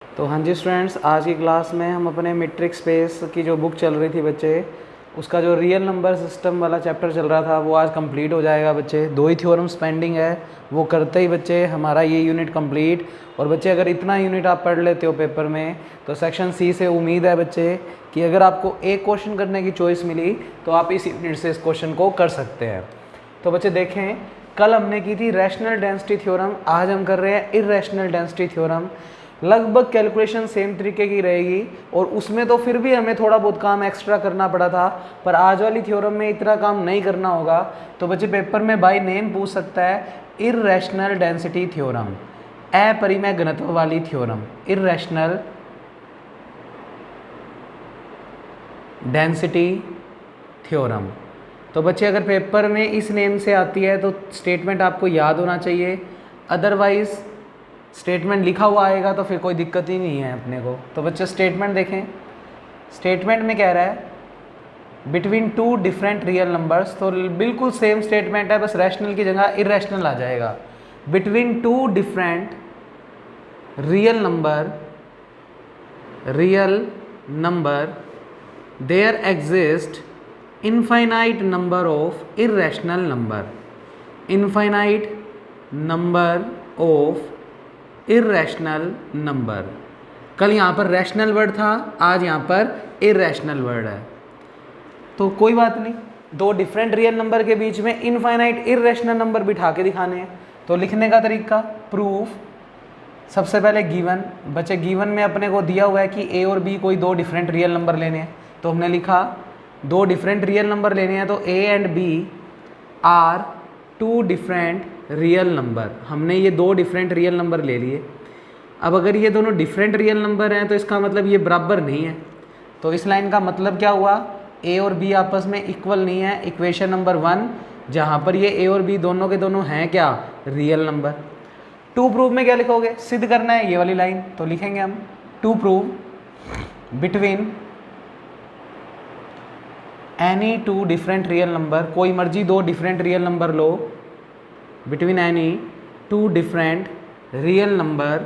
तो हाँ जी स्टूडेंट्स, आज की क्लास में हम अपने मीट्रिक स्पेस की जो बुक चल रही थी बच्चे, उसका जो रियल नंबर सिस्टम वाला चैप्टर चल रहा था वो आज कंप्लीट हो जाएगा बच्चे। 2 ही थ्योरम्स पेंडिंग है, वो करते ही बच्चे हमारा ये यूनिट कंप्लीट। और बच्चे अगर इतना यूनिट आप पढ़ लेते हो पेपर में तो सेक्शन सी से उम्मीद है बच्चे कि अगर आपको एक क्वेश्चन करने की चॉइस मिली तो आप इस यूनिट से इस क्वेश्चन को कर सकते हैं। तो बच्चे देखें, कल हमने की थी रैशनल डेंसिटी थ्योरम, आज हम कर रहे हैं इर्रेशनल डेंसिटी थ्योरम। लगभग कैलकुलेशन सेम तरीके की रहेगी और उसमें तो फिर भी हमें थोड़ा बहुत काम एक्स्ट्रा करना पड़ा था, पर आज वाली थ्योरम में इतना काम नहीं करना होगा। तो बच्चे पेपर में बाय नेम पूछ सकता है इर्रेशनल डेंसिटी थ्योरम, अपरिमेय घनत्व वाली थ्योरम, इर्रेशनल डेंसिटी थ्योरम। तो बच्चे अगर पेपर में इस नेम से आती है तो स्टेटमेंट आपको याद होना चाहिए, अदरवाइज स्टेटमेंट लिखा हुआ आएगा तो फिर कोई दिक्कत ही नहीं है अपने को। तो बच्चे स्टेटमेंट देखें, स्टेटमेंट में कह रहा है between two different real numbers, तो बिल्कुल सेम स्टेटमेंट है, बस रैशनल की जगह इर्रेशनल आ जाएगा। Between two different real number there exist infinite number of irrational number, infinite number of irrational number. कल यहाँ पर रैशनल वर्ड था, आज यहाँ पर इर्रेशनल वर्ड है। तो कोई बात नहीं, 2 डिफरेंट रियल नंबर के बीच में इनफाइनाइट इर्रेशनल नंबर बिठा के दिखाने हैं। तो लिखने का तरीका, प्रूफ, सबसे पहले गिवन। बच्चे गिवन में अपने को दिया हुआ है कि ए और बी कोई 2 डिफरेंट रियल नंबर लेने हैं, तो हमने लिखा 2 डिफरेंट रियल नंबर लेने हैं, तो A and B are 2 different real number. हमने ये 2 डिफरेंट रियल नंबर ले लिए। अब अगर ये दोनों डिफरेंट रियल नंबर हैं तो इसका मतलब ये बराबर नहीं है। तो इस लाइन का मतलब क्या हुआ, ए और बी आपस में इक्वल नहीं है। इक्वेशन नंबर 1 जहाँ पर ये ए और बी दोनों के दोनों हैं क्या, रियल नंबर। टू प्रूव में क्या लिखोगे, सिद्ध करना है ये वाली लाइन, तो लिखेंगे हम to prove between any 2 different real number, कोई मर्जी 2 डिफरेंट रियल नंबर लो, between any 2 different real number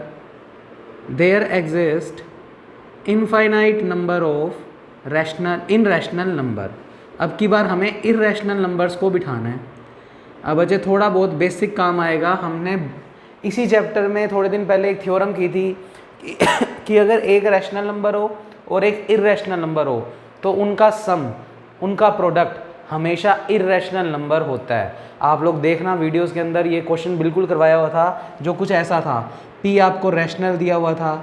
there exist infinite number of irrational number. अब की बार हमें इर्रेशनल नंबर्स को बिठाना है। अब बच्चे थोड़ा बहुत बेसिक काम आएगा। हमने इसी चैप्टर में थोड़े दिन पहले एक थ्योरम की थी कि अगर एक रैशनल नंबर हो और एक इर्रेशनल नंबर हो तो उनका सम, उनका प्रोडक्ट हमेशा इर्रेशनल नंबर होता है। आप लोग देखना वीडियोस के अंदर ये क्वेश्चन बिल्कुल करवाया हुआ था, जो कुछ ऐसा था, पी आपको रैशनल दिया हुआ था,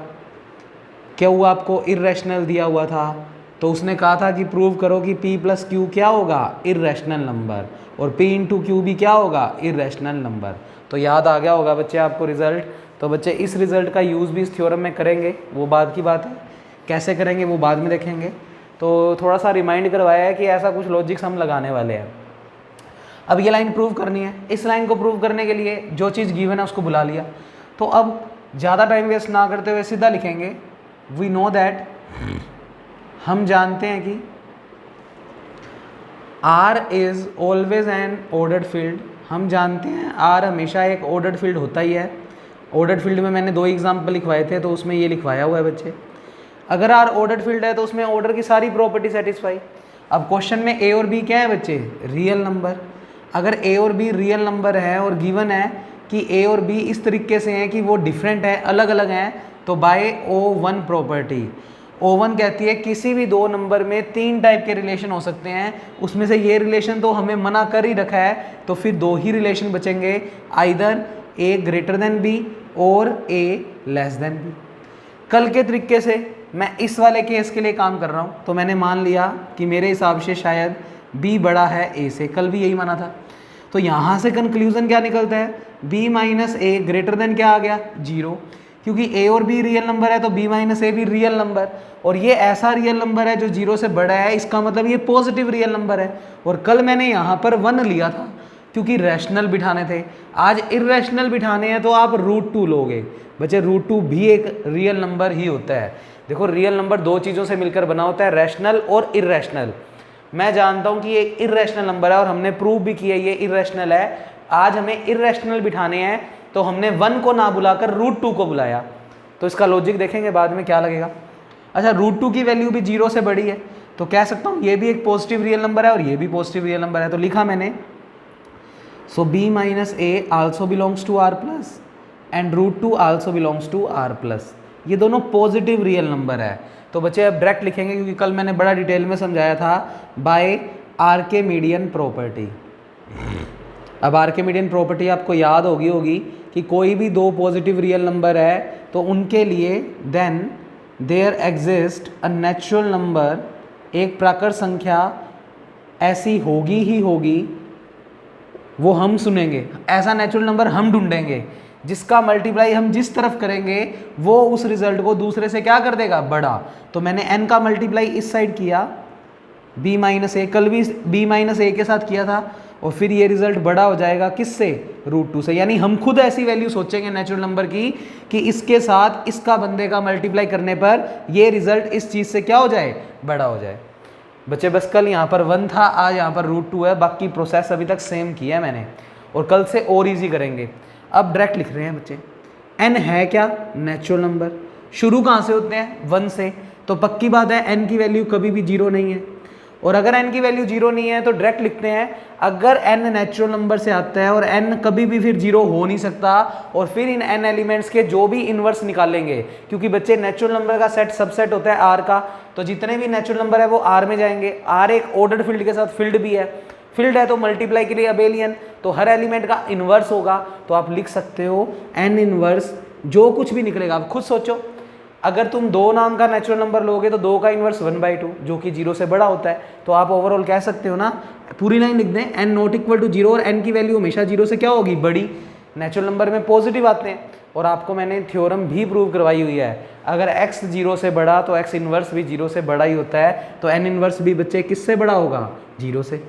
क्यू आपको इर्रेशनल दिया हुआ था, तो उसने कहा था कि प्रूव करो कि p प्लस क्यू क्या होगा, इर्रेशनल नंबर, और p इंटू क्यू भी क्या होगा, इर्रेशनल नंबर। तो याद आ गया होगा बच्चे आपको रिजल्ट। तो बच्चे इस रिजल्ट का यूज़ भी इस थ्योरम में करेंगे, वो बाद की बात है, कैसे करेंगे वो बाद में देखेंगे। तो थोड़ा सा रिमाइंड करवाया है कि ऐसा कुछ लॉजिक्स हम लगाने वाले हैं। अब ये लाइन प्रूव करनी है। इस लाइन को प्रूव करने के लिए जो चीज़ गिवन है उसको बुला लिया। तो अब ज़्यादा टाइम वेस्ट ना करते हुए सीधा लिखेंगे, वी नो दैट, हम जानते हैं कि R is always an ordered field. हम जानते हैं R हमेशा एक ऑर्डर्ड फील्ड होता ही है। ऑर्डर्ड फील्ड में मैंने 2 एग्जाम्पल लिखवाए थे, तो उसमें ये लिखवाया हुआ है बच्चे। अगर R ऑर्डर्ड फील्ड है तो उसमें ऑर्डर की सारी प्रॉपर्टी सेटिस्फाई। अब क्वेश्चन में ए और बी क्या है बच्चे, रियल नंबर। अगर ए और बी रियल नंबर है और गिवन है कि ए और बी इस तरीके से हैं कि वो डिफरेंट है, अलग अलग हैं, तो बाय O1 प्रॉपर्टी, O1 कहती है किसी भी 2 नंबर में 3 टाइप के रिलेशन हो सकते हैं, उसमें से ये रिलेशन तो हमें मना कर ही रखा है, तो फिर 2 ही रिलेशन बचेंगे, either A greater than B और A लेस देन B। कल के तरीके से मैं इस वाले केस के लिए काम कर रहा हूँ, तो मैंने मान लिया कि मेरे हिसाब से शायद B बड़ा है A से, कल भी यही माना था। तो यहाँ से कंक्लूजन क्या निकलता है, B minus A greater than क्या आ गया, 0, क्योंकि A और B रियल नंबर है तो B माइनस A भी रियल नंबर, और ये ऐसा रियल नंबर है जो 0 से बड़ा है, इसका मतलब ये पॉजिटिव रियल नंबर है। और कल मैंने यहाँ पर 1 लिया था क्योंकि रैशनल बिठाने थे, आज इर्रेशनल बिठाने हैं तो आप √2 लोगे। बच्चे √2 भी एक रियल नंबर ही होता है। देखो रियल नंबर 2 चीज़ों से मिलकर बना होता है, रैशनल और इर्रेशनल। मैं जानता हूँ कि ये इर्रेशनल नंबर है और हमने प्रूव भी किया ये इर्रेशनल है। आज हमें इर्रेशनल बिठाने हैं तो हमने 1 को ना बुलाकर √2 को बुलाया। तो इसका लॉजिक देखेंगे बाद में क्या लगेगा। अच्छा, √2 की वैल्यू भी 0 से बड़ी है, तो कह सकता हूँ ये भी एक पॉजिटिव रियल नंबर है और ये भी पॉजिटिव रियल नंबर है, तो लिखा मैंने so b minus A also belongs to r plus and √2 also belongs to r plus. ये दोनों पॉजिटिव रियल नंबर है। तो बच्चे अब डायरेक्ट लिखेंगे, क्योंकि कल मैंने बड़ा डिटेल में समझाया था बाय आर्किमिडियन प्रॉपर्टी। अब आर्किमिडियन प्रॉपर्टी आपको याद होगी कि कोई भी दो पॉजिटिव रियल नंबर है तो उनके लिए then there exist a natural number, एक प्राकृत संख्या ऐसी होगी ही होगी, वो हम सुनेंगे, ऐसा नेचुरल नंबर हम ढूंढेंगे जिसका मल्टीप्लाई हम जिस तरफ करेंगे वो उस रिजल्ट को दूसरे से क्या कर देगा, बड़ा। तो मैंने n का मल्टीप्लाई इस साइड किया b माइनस ए, कल भी b माइनस ए के साथ किया था, और फिर ये रिजल्ट बड़ा हो जाएगा किससे, √2 से। यानी हम खुद ऐसी वैल्यू सोचेंगे नेचुरल नंबर की कि इसके साथ इसका बंदे का मल्टीप्लाई करने पर ये रिजल्ट इस चीज़ से क्या हो जाए, बड़ा हो जाए। बच्चे बस कल यहाँ पर 1 था, आज यहाँ पर √2 है, बाकी प्रोसेस अभी तक सेम किया है मैंने, और कल से और ईजी करेंगे। अब डायरेक्ट लिख रहे हैं बच्चे, n है क्या, नेचुरल नंबर, शुरू कहाँ से होते हैं, 1 से, तो पक्की बात है n की वैल्यू कभी भी 0 नहीं है, और अगर n की वैल्यू 0 नहीं है तो डायरेक्ट लिखते हैं अगर n नेचुरल नंबर से आता है और n कभी भी फिर 0 हो नहीं सकता, और फिर इन n एलिमेंट्स के जो भी इन्वर्स निकालेंगे, क्योंकि बच्चे नेचुरल नंबर का सेट सबसेट होता है r का, तो जितने भी नेचुरल नंबर है वो r में जाएंगे। r एक ऑर्डर्ड फील्ड के साथ फील्ड भी है, फील्ड है तो मल्टीप्लाई के लिए अबेलियन, तो हर एलिमेंट का इन्वर्स होगा, तो आप लिख सकते हो n इन्वर्स, जो कुछ भी निकलेगा आप खुद सोचो। अगर तुम 2 नाम का नेचुरल नंबर लोगे तो 2 का इन्वर्स 1/2 जो कि 0 से बड़ा होता है, तो आप ओवरऑल कह सकते हो ना, पूरी लाइन लिख दें n नॉट इक्वल टू 0, और n की वैल्यू हमेशा 0 से क्या होगी, बड़ी। नेचुरल नंबर में पॉजिटिव आते हैं, और आपको मैंने थ्योरम भी प्रूव करवाई हुई है, अगर x 0 से बड़ा तो x इन्वर्स भी 0 से बड़ा ही होता है, तो n इन्वर्स भी बच्चे किससे बड़ा होगा, 0 से।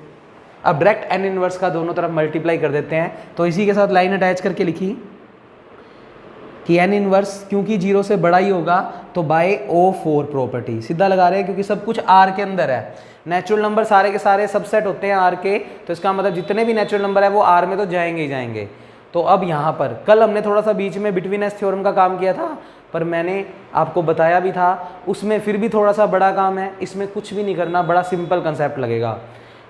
अब डायरेक्ट n इन्वर्स का दोनों तरफ मल्टीप्लाई कर देते हैं, तो इसी के साथ लाइन अटैच करके लिखी कि n इन्वर्स क्योंकि 0 से बड़ा ही होगा तो बाय O4 प्रॉपर्टी, सीधा लगा रहे हैं क्योंकि सब कुछ R के अंदर है, नेचुरल नंबर सारे के सारे सबसेट होते हैं R के, तो इसका मतलब जितने भी नेचुरल नंबर है वो R में तो जाएंगे ही जाएंगे। तो अब यहाँ पर कल हमने थोड़ा सा बीच में बिटवीन एस थ्योरम का काम किया था, पर मैंने आपको बताया भी था उसमें फिर भी थोड़ा सा बड़ा काम है, इसमें कुछ भी नहीं करना, बड़ा सिंपल कंसेप्ट लगेगा।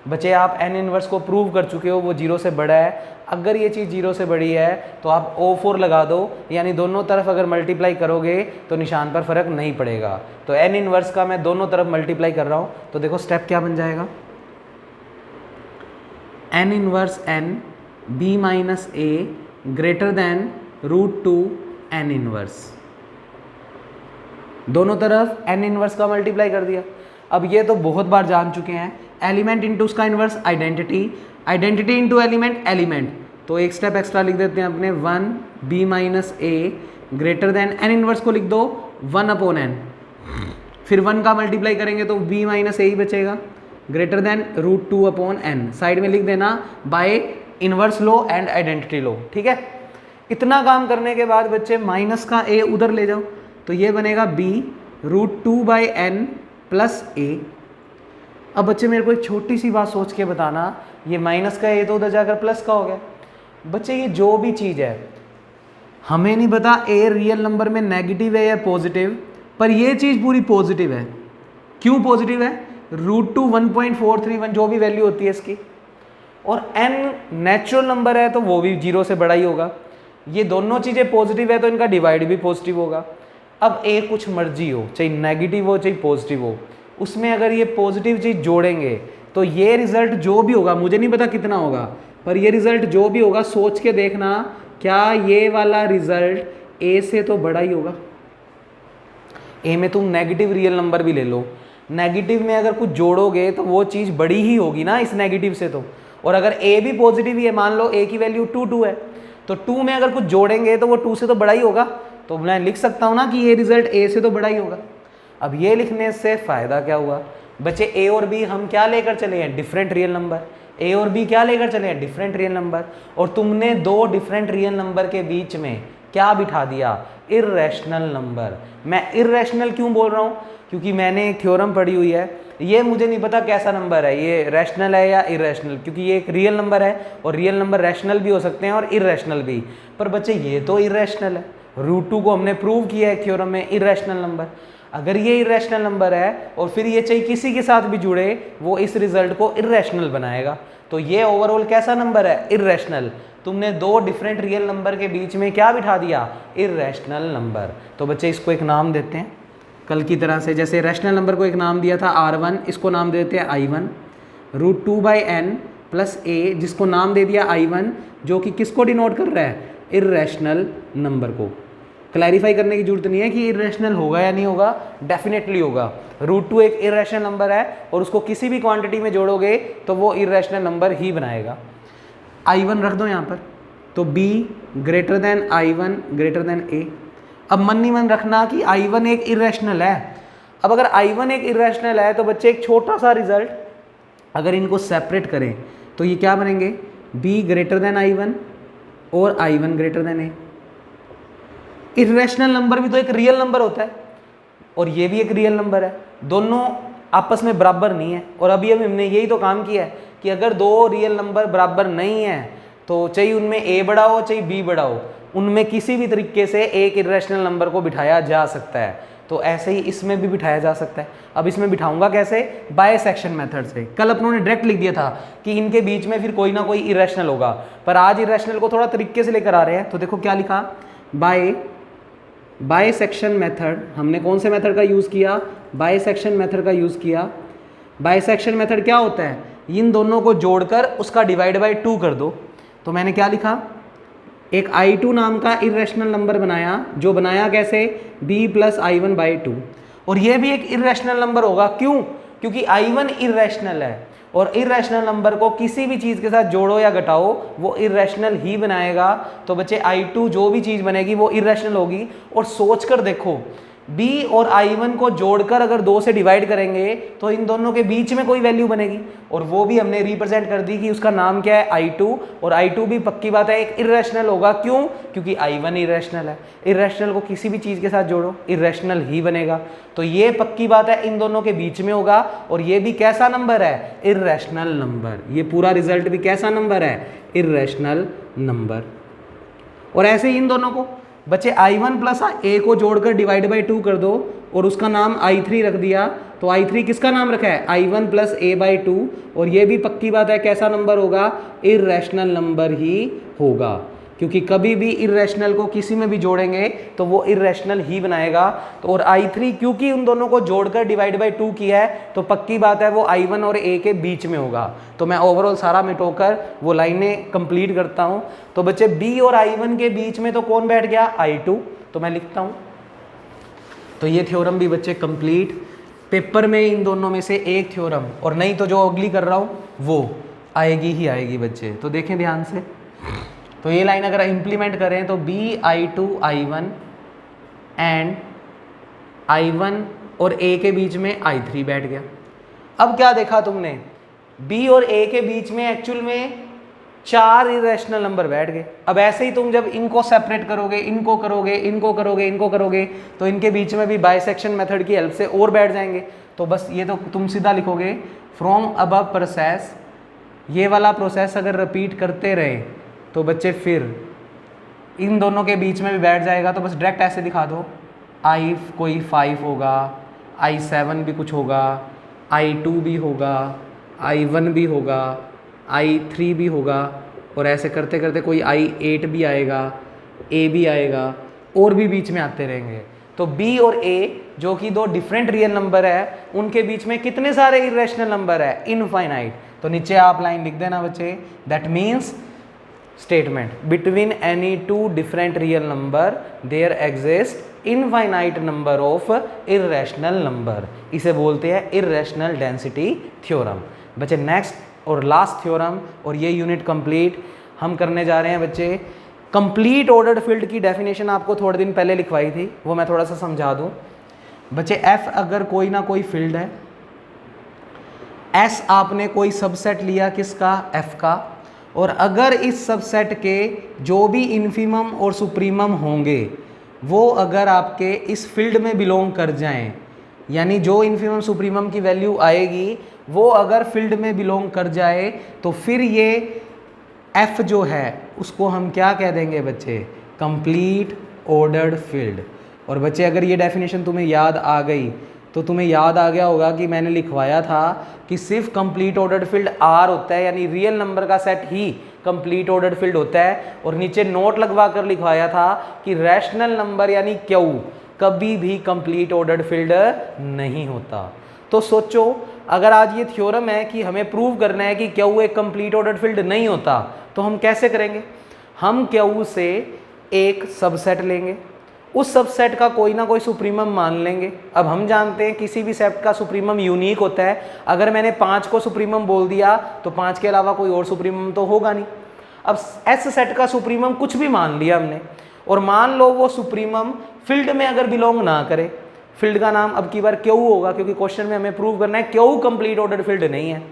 बच्चे आप n इन्वर्स को प्रूव कर चुके हो, वो 0 से बड़ा है, अगर ये चीज़ 0 से बड़ी है तो आप O4 लगा दो, यानी दोनों तरफ अगर मल्टीप्लाई करोगे तो निशान पर फर्क नहीं पड़ेगा। तो n इन्वर्स का मैं दोनों तरफ मल्टीप्लाई कर रहा हूँ, तो देखो स्टेप क्या बन जाएगा, n inverse n b minus A greater than √2 n inverse, दोनों तरफ n इन्वर्स का मल्टीप्लाई कर दिया। अब ये तो बहुत बार जान चुके हैं, एलिमेंट इंटू उसका inverse identity, identity into element element, तो एक स्टेप एक्स्ट्रा लिख देते हैं अपने 1 b minus A greater then n inverse को लिख दो 1/n, फिर 1 का मल्टीप्लाई करेंगे तो b माइनस ए ही बचेगा ग्रेटर देन √2/n, साइड में लिख देना बाय इन्वर्स लो एंड आइडेंटिटी लो, ठीक है। इतना काम करने के बाद बच्चे माइनस का a उधर ले जाओ, तो ये बनेगा b √2/n प्लस a। अब बच्चे मेरे को एक छोटी सी बात सोच के बताना, ये माइनस का a तो उधर जाकर प्लस का हो गया। बच्चे ये जो भी चीज़ है हमें नहीं पता a रियल नंबर में नेगेटिव है या पॉजिटिव, पर ये चीज़ पूरी पॉजिटिव है। क्यों पॉजिटिव है, √2 1.431 जो भी वैल्यू होती है इसकी, और n नेचुरल नंबर है तो वो भी 0 से बड़ा ही होगा। ये दोनों चीज़ें पॉजिटिव है तो इनका डिवाइड भी पॉजिटिव होगा। अब a कुछ मर्जी हो, चाहे नेगेटिव हो चाहे पॉजिटिव हो, उसमें अगर ये पॉजिटिव चीज़ जोड़ेंगे तो ये रिजल्ट जो भी होगा, मुझे नहीं पता कितना होगा, पर ये रिजल्ट जो भी होगा सोच के देखना, क्या ये वाला रिजल्ट a से तो बड़ा ही होगा। a में तुम नेगेटिव रियल नंबर भी ले लो, नेगेटिव में अगर कुछ जोड़ोगे तो वो चीज़ बड़ी ही होगी ना इस नेगेटिव से तो, और अगर a भी पॉजिटिव ही है, मान लो a की वैल्यू 2 है, तो 2 में अगर कुछ जोड़ेंगे तो वो 2 से तो बड़ा ही होगा, तो मैं लिख सकता हूँ ना कि ये रिजल्ट a से तो बड़ा ही होगा। अब ये लिखने से फ़ायदा क्या हुआ बच्चे, a और b हम क्या लेकर चले हैं, डिफरेंट रियल नंबर, a और b क्या लेकर चले हैं, डिफरेंट रियल नंबर, और तुमने दो डिफरेंट रियल नंबर के बीच में क्या बिठा दिया, इर्रेशनल नंबर। मैं इर्रेशनल क्यों बोल रहा हूँ, क्योंकि मैंने एक थ्योरम पढ़ी हुई है, ये मुझे नहीं पता कैसा नंबर है, ये रैशनल है या इरेशनल, क्योंकि ये एक रियल नंबर है और रियल नंबर रैशनल भी हो सकते हैं और इरेशनल भी, पर बच्चे ये तो इरेशनल है, √2 को हमने प्रूव किया है थ्योरम में, इर्रेशनल नंबर। अगर ये इर्रेशनल नंबर है और फिर ये चाहे किसी के साथ भी जुड़े, वो इस रिजल्ट को इर्रेशनल बनाएगा। तो ये ओवरऑल कैसा नंबर है? इर्रेशनल। तुमने दो डिफरेंट रियल नंबर के बीच में क्या बिठा दिया? Irrational number. तो बच्चे इसको एक नाम देते हैं कल की तरह से, जैसे रैशनल नंबर को एक नाम दिया था R1, इसको नाम दे देते हैं I1। √2/n प्लस a, जिसको नाम दे दिया I1, जो कि किसको डिनोट कर रहा है? इर्रेशनल नंबर को। क्लैरिफाई करने की जरूरत नहीं है कि इर्रेशनल होगा या नहीं होगा, डेफिनेटली होगा। √2 एक इर्रेशनल नंबर है और उसको किसी भी क्वांटिटी में जोड़ोगे तो वो इर्रेशनल नंबर ही बनाएगा। I1 रख दो यहाँ पर, तो b greater than I1 greater than a। अब मन ही मन रखना कि I1 एक इर्रेशनल है। अब अगर I1 एक इर्रेशनल है तो बच्चे एक छोटा सा रिजल्ट, अगर इनको सेपरेट करें तो ये क्या बनेंगे? b ग्रेटर देन I1 और I1 greater than a। Irrational number भी तो एक रियल नंबर होता है और ये भी एक रियल नंबर है, दोनों आपस में बराबर नहीं है। और अभी हमने यही तो काम किया है कि अगर दो रियल नंबर बराबर नहीं है तो चाहे उनमें a बड़ा हो चाहे b बड़ा हो, उनमें किसी भी तरीके से एक इर्रेशनल नंबर को बिठाया जा सकता है। तो ऐसे ही इसमें भी बिठाया जा सकता है। अब इसमें बिठाऊंगा कैसे? बायसेक्शन मेथड से। कल अपनों ने डायरेक्ट लिख दिया था कि इनके बीच में फिर कोई ना कोई इर्रेशनल होगा, पर आज इर्रेशनल को थोड़ा तरीके से लेकर आ रहे हैं। तो देखो क्या लिखा, बायसेक्शन मेथड। हमने कौन से मेथड का यूज़ किया? बायसेक्शन मेथड का यूज़ किया। बायसेक्शन मेथड क्या होता है? इन दोनों को जोड़कर उसका डिवाइड बाय 2 कर दो। तो मैंने क्या लिखा, एक I2 नाम का इर्रेशनल नंबर बनाया, जो बनाया कैसे? b + I1/2। और ये भी एक इर्रेशनल नंबर होगा। क्यों? क्योंकि I1 इर्रेशनल है और इर्रेशनल नंबर को किसी भी चीज़ के साथ जोड़ो या घटाओ वो इर्रेशनल ही बनाएगा। तो बच्चे I2 जो भी चीज़ बनेगी वो इर्रेशनल होगी। और सोच कर देखो, b और I1 को जोड़कर अगर 2 से डिवाइड करेंगे तो इन दोनों के बीच में कोई वैल्यू बनेगी, और वो भी हमने रिप्रेजेंट कर दी कि उसका नाम क्या है? I2। और I2 भी पक्की बात है एक इर्रेशनल होगा। क्यों? क्योंकि I1 इर्रेशनल है। इर्रेशनल को किसी भी चीज़ के साथ जोड़ो इर्रेशनल ही बनेगा। तो ये पक्की बात है इन दोनों के बीच में होगा। और ये भी कैसा नंबर है? Irrational number. ये पूरा रिजल्ट भी कैसा नंबर है? Irrational number. और ऐसे ही इन दोनों को बच्चे I1 + a को जोड़कर डिवाइड बाय 2 कर दो और उसका नाम I3 रख दिया। तो I3 किसका नाम रखा है? I1 + a/2। और ये भी पक्की बात है कैसा नंबर होगा? इर्रेशनल नंबर ही होगा, क्योंकि कभी भी इर्रेशनल को किसी में भी जोड़ेंगे तो वो इर्रेशनल ही बनाएगा। तो और I3 क्योंकि उन दोनों को जोड़कर डिवाइड बाय 2 किया है तो पक्की बात है वो I1 और a के बीच में होगा। तो मैं ओवरऑल सारा मिटोकर वो लाइनें कंप्लीट करता हूँ। तो बच्चे b और I1 के बीच में तो कौन बैठ गया? I2। तो मैं लिखता हूँ। तो ये थ्योरम भी बच्चे कंप्लीट। पेपर में इन दोनों में से एक थ्योरम, और नहीं तो जो अगली कर रहा हूँ वो आएगी ही आएगी बच्चे। तो देखें ध्यान से, तो ये लाइन अगर इंप्लीमेंट करें तो b I2 I1 and I1 और a के बीच में I3 बैठ गया। अब क्या देखा तुमने? b और a के बीच में एक्चुअल में 4 इर्रेशनल नंबर बैठ गए। अब ऐसे ही तुम जब इनको सेपरेट करोगे, इनको करोगे, इनको करोगे, इनको करोगे, तो इनके बीच में भी बायसेक्शन मेथड की हेल्प से और बैठ जाएंगे। तो बस ये तो तुम सीधा लिखोगे फ्रॉम अबव प्रोसेस। ये वाला प्रोसेस अगर रिपीट करते रहे तो बच्चे फिर इन दोनों के बीच में भी बैठ जाएगा। तो बस डायरेक्ट ऐसे दिखा दो, I कोई 5 होगा, I7 भी कुछ होगा, I2 भी होगा, I1 भी होगा, I3 भी होगा, और ऐसे करते करते कोई I8 भी आएगा, A भी आएगा, और भी बीच में आते रहेंगे। तो B और A जो कि दो डिफरेंट रियल नंबर है, उनके बीच में कितने सारे इर्रेशनल नंबर है? इनफाइनाइट। तो नीचे आप लाइन लिख देना बच्चे, that means statement between any two different real number there exists infinite number of irrational number। इसे बोलते हैं irrational density theorem। बच्चे नेक्स्ट और लास्ट थ्योरम, और ये यूनिट कंप्लीट हम करने जा रहे हैं बच्चे। कंप्लीट ऑर्डर्ड फील्ड की डेफिनेशन आपको थोड़े दिन पहले लिखवाई थी, वो मैं थोड़ा सा समझा दूं बच्चे। f अगर कोई ना कोई फील्ड है, s आपने कोई सबसेट लिया किसका? f का, और अगर इस सबसेट के जो भी इन्फीमम और सुप्रीमम होंगे वो अगर आपके इस फील्ड में बिलोंग कर जाएं, यानी जो इन्फीमम सुप्रीमम की वैल्यू आएगी वो अगर फील्ड में बिलोंग कर जाए, तो फिर ये f जो है उसको हम क्या कह देंगे बच्चे? Complete ordered field. और बच्चे अगर ये डेफिनेशन तुम्हें याद आ गई तो तुम्हें याद आ गया होगा कि मैंने लिखवाया था कि सिर्फ कंप्लीट ऑर्डर्ड फील्ड आर होता है, यानी रियल नंबर का सेट ही कंप्लीट ऑर्डर्ड फील्ड होता है। और नीचे नोट लगवा कर लिखवाया था कि रैशनल नंबर यानी क्यू कभी भी कंप्लीट ऑर्डर्ड फील्ड नहीं होता। तो सोचो, अगर आज ये थ्योरम है कि हमें प्रूव करना है कि क्यू एक कंप्लीट ऑर्डर्ड फील्ड नहीं होता, तो हम कैसे करेंगे? हम क्यू से एक सबसेट लेंगे, उस सबसेट का कोई ना कोई सुप्रीमम मान लेंगे। अब हम जानते हैं किसी भी सेट का सुप्रीमम यूनिक होता है। अगर मैंने 5 को सुप्रीमम बोल दिया तो 5 के अलावा कोई और सुप्रीमम तो होगा नहीं। अब एस सेट का सुप्रीमम कुछ भी मान लिया हमने, और मान लो वो सुप्रीमम फील्ड में अगर बिलोंग ना करे, फील्ड का नाम अब की बार क्यू होगा, क्योंकि क्वेश्चन में हमें प्रूव करना है क्यू कंप्लीट ऑर्डर्ड फील्ड नहीं है।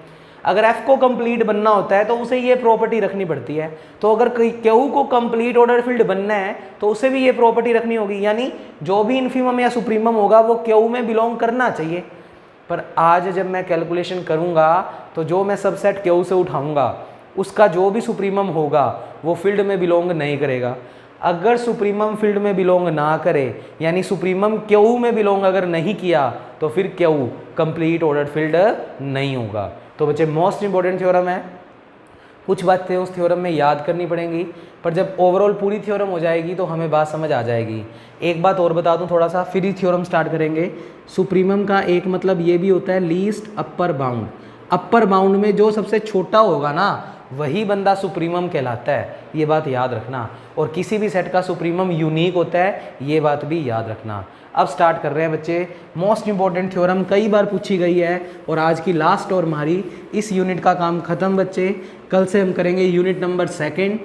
अगर एफ को कंप्लीट बनना होता है तो उसे ये प्रॉपर्टी रखनी पड़ती है। तो अगर क्यू को कंप्लीट ऑर्डर फील्ड बनना है तो उसे भी ये प्रॉपर्टी रखनी होगी, यानी जो भी इन्फीमम या सुप्रीमम होगा वो क्यू में बिलोंग करना चाहिए। पर आज जब मैं कैलकुलेशन करूंगा तो जो मैं सबसेट क्यू से उठाऊंगा उसका जो भी सुप्रीमम होगा वो फील्ड में बिलोंग नहीं करेगा। अगर सुप्रीमम फील्ड में बिलोंग ना करे, यानी सुप्रीमम क्यू में बिलोंग अगर नहीं किया, तो फिर क्यू कंप्लीट ऑर्डर्ड फील्ड नहीं होगा। तो बच्चे मोस्ट इंपॉर्टेंट थ्योरम है, कुछ बातें उस थ्योरम में याद करनी पड़ेंगी, पर जब ओवरऑल पूरी थ्योरम हो जाएगी तो हमें बात समझ आ जाएगी। एक बात और बता दूं थोड़ा सा, फिर ही थ्योरम स्टार्ट करेंगे। सुप्रीमम का एक मतलब ये भी होता है least upper bound. Upper bound में जो सबसे छोटा होगा ना वही बंदा सुप्रीमम कहलाता है, ये बात याद रखना। और किसी भी सेट का सुप्रीमम यूनिक होता है, ये बात भी याद रखना। अब स्टार्ट कर रहे हैं बच्चे, मोस्ट इंपॉर्टेंट थ्योरम कई बार पूछी गई है और आज की लास्ट और हमारी इस यूनिट का काम खत्म बच्चे। कल से हम करेंगे यूनिट नंबर 2,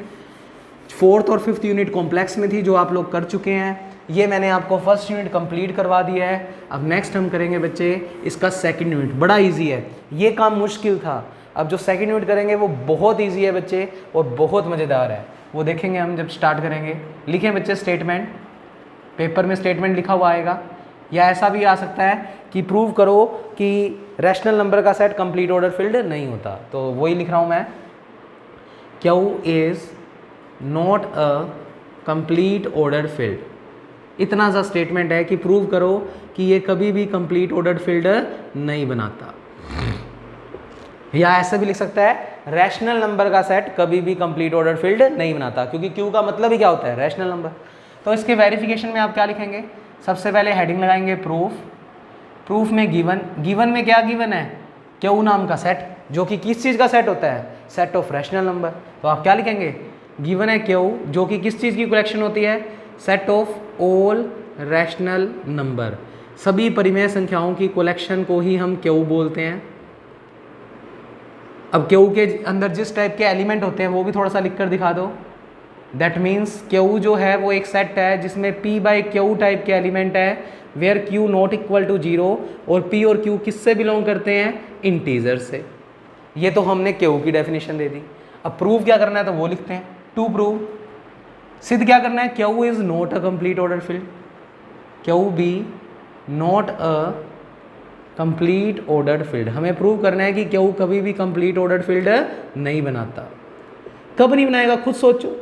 4th और 5th यूनिट कॉम्प्लेक्स में थी जो आप लोग कर चुके हैं। ये मैंने आपको फर्स्ट यूनिट कंप्लीट करवा दिया है। अब नेक्स्ट हम करेंगे बच्चे इसका सेकंड यूनिट, बड़ा इजी है, ये काम मुश्किल था। अब जो सेकंड यूनिट करेंगे वो बहुत इजी है बच्चे और बहुत मज़ेदार है, वो देखेंगे हम जब स्टार्ट करेंगे। लिखें बच्चे स्टेटमेंट, पेपर में स्टेटमेंट लिखा हुआ आएगा, या ऐसा भी आ सकता है कि प्रूव करो कि रैशनल नंबर का सेट कंप्लीट ऑर्डर फील्ड नहीं होता। तो वही लिख रहा हूँ मैं, Q is not a complete order field. इतना सा स्टेटमेंट है कि प्रूव करो कि ये कभी भी कंप्लीट ऑर्डर फील्ड नहीं बनाता। या ऐसा भी लिख सकता है, रैशनल नंबर का सेट कभी भी कंप्लीट ऑर्डर फील्ड नहीं बनाता, क्योंकि क्यू का मतलब ही क्या होता है, रैशनल नंबर। तो इसके वेरिफिकेशन में आप क्या लिखेंगे? सबसे पहले हेडिंग लगाएंगे प्रूफ। प्रूफ में गिवन, गिवन में क्या गिवन है? क्यू नाम का सेट, जो कि किस चीज़ का सेट होता है? Set of rational number. तो आप क्या लिखेंगे? गिवन है क्यू, जो कि किस चीज़ की कलेक्शन होती है? Set of all rational number. सभी परिमेय संख्याओं की कलेक्शन को ही हम क्यू बोलते हैं। अब क्यू के अंदर जिस टाइप के एलिमेंट होते हैं वो भी थोड़ा सा लिख कर दिखा दो। दैट मीन्स क्यू जो है वो एक सेट है जिसमें p बाई क्यू टाइप के एलिमेंट है, where q not equal to 0, और p और q किससे बिलोंग करते हैं? इंटीजर से। ये तो हमने क्यू की डेफिनेशन दे दी। अब प्रूव क्या करना है तो वो लिखते हैं, टू प्रूव। सिद्ध क्या करना है? Q is not a complete order field, Q be not a complete ordered field. हमें प्रूव करना है कि क्यू कभी भी कंप्लीट ऑर्डर्ड फील्ड नहीं बनाता। कब नहीं बनाएगा खुद सोचो।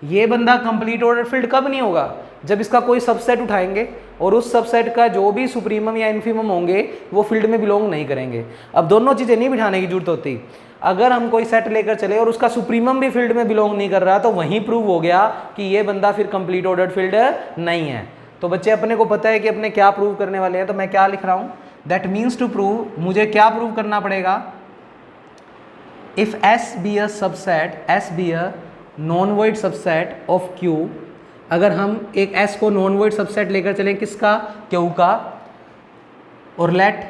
ये बंदा कंप्लीट ऑर्डर फील्ड कब नहीं होगा? जब इसका कोई सबसेट उठाएंगे और उस सबसेट का जो भी सुप्रीमम या इन्फीमम होंगे वो फील्ड में बिलोंग नहीं करेंगे। अब दोनों चीज़ें नहीं बिठाने की जरूरत होती। अगर हम कोई सेट लेकर चले और उसका सुप्रीमम भी फील्ड में बिलोंग नहीं कर रहा तो वहीं प्रूव हो गया कि ये बंदा फिर कंप्लीट ऑर्डर्ड फील्ड नहीं है। तो बच्चे अपने को पता है कि अपने क्या प्रूव करने वाले हैं, तो मैं क्या लिख रहा हूँ? दैट मीन्स टू प्रूव, मुझे क्या प्रूव करना पड़ेगा? If S be a subset, S B a non void subset of Q, अगर हम एक S को नॉन वॉइड सबसेट लेकर चलें किसका? Q का, और let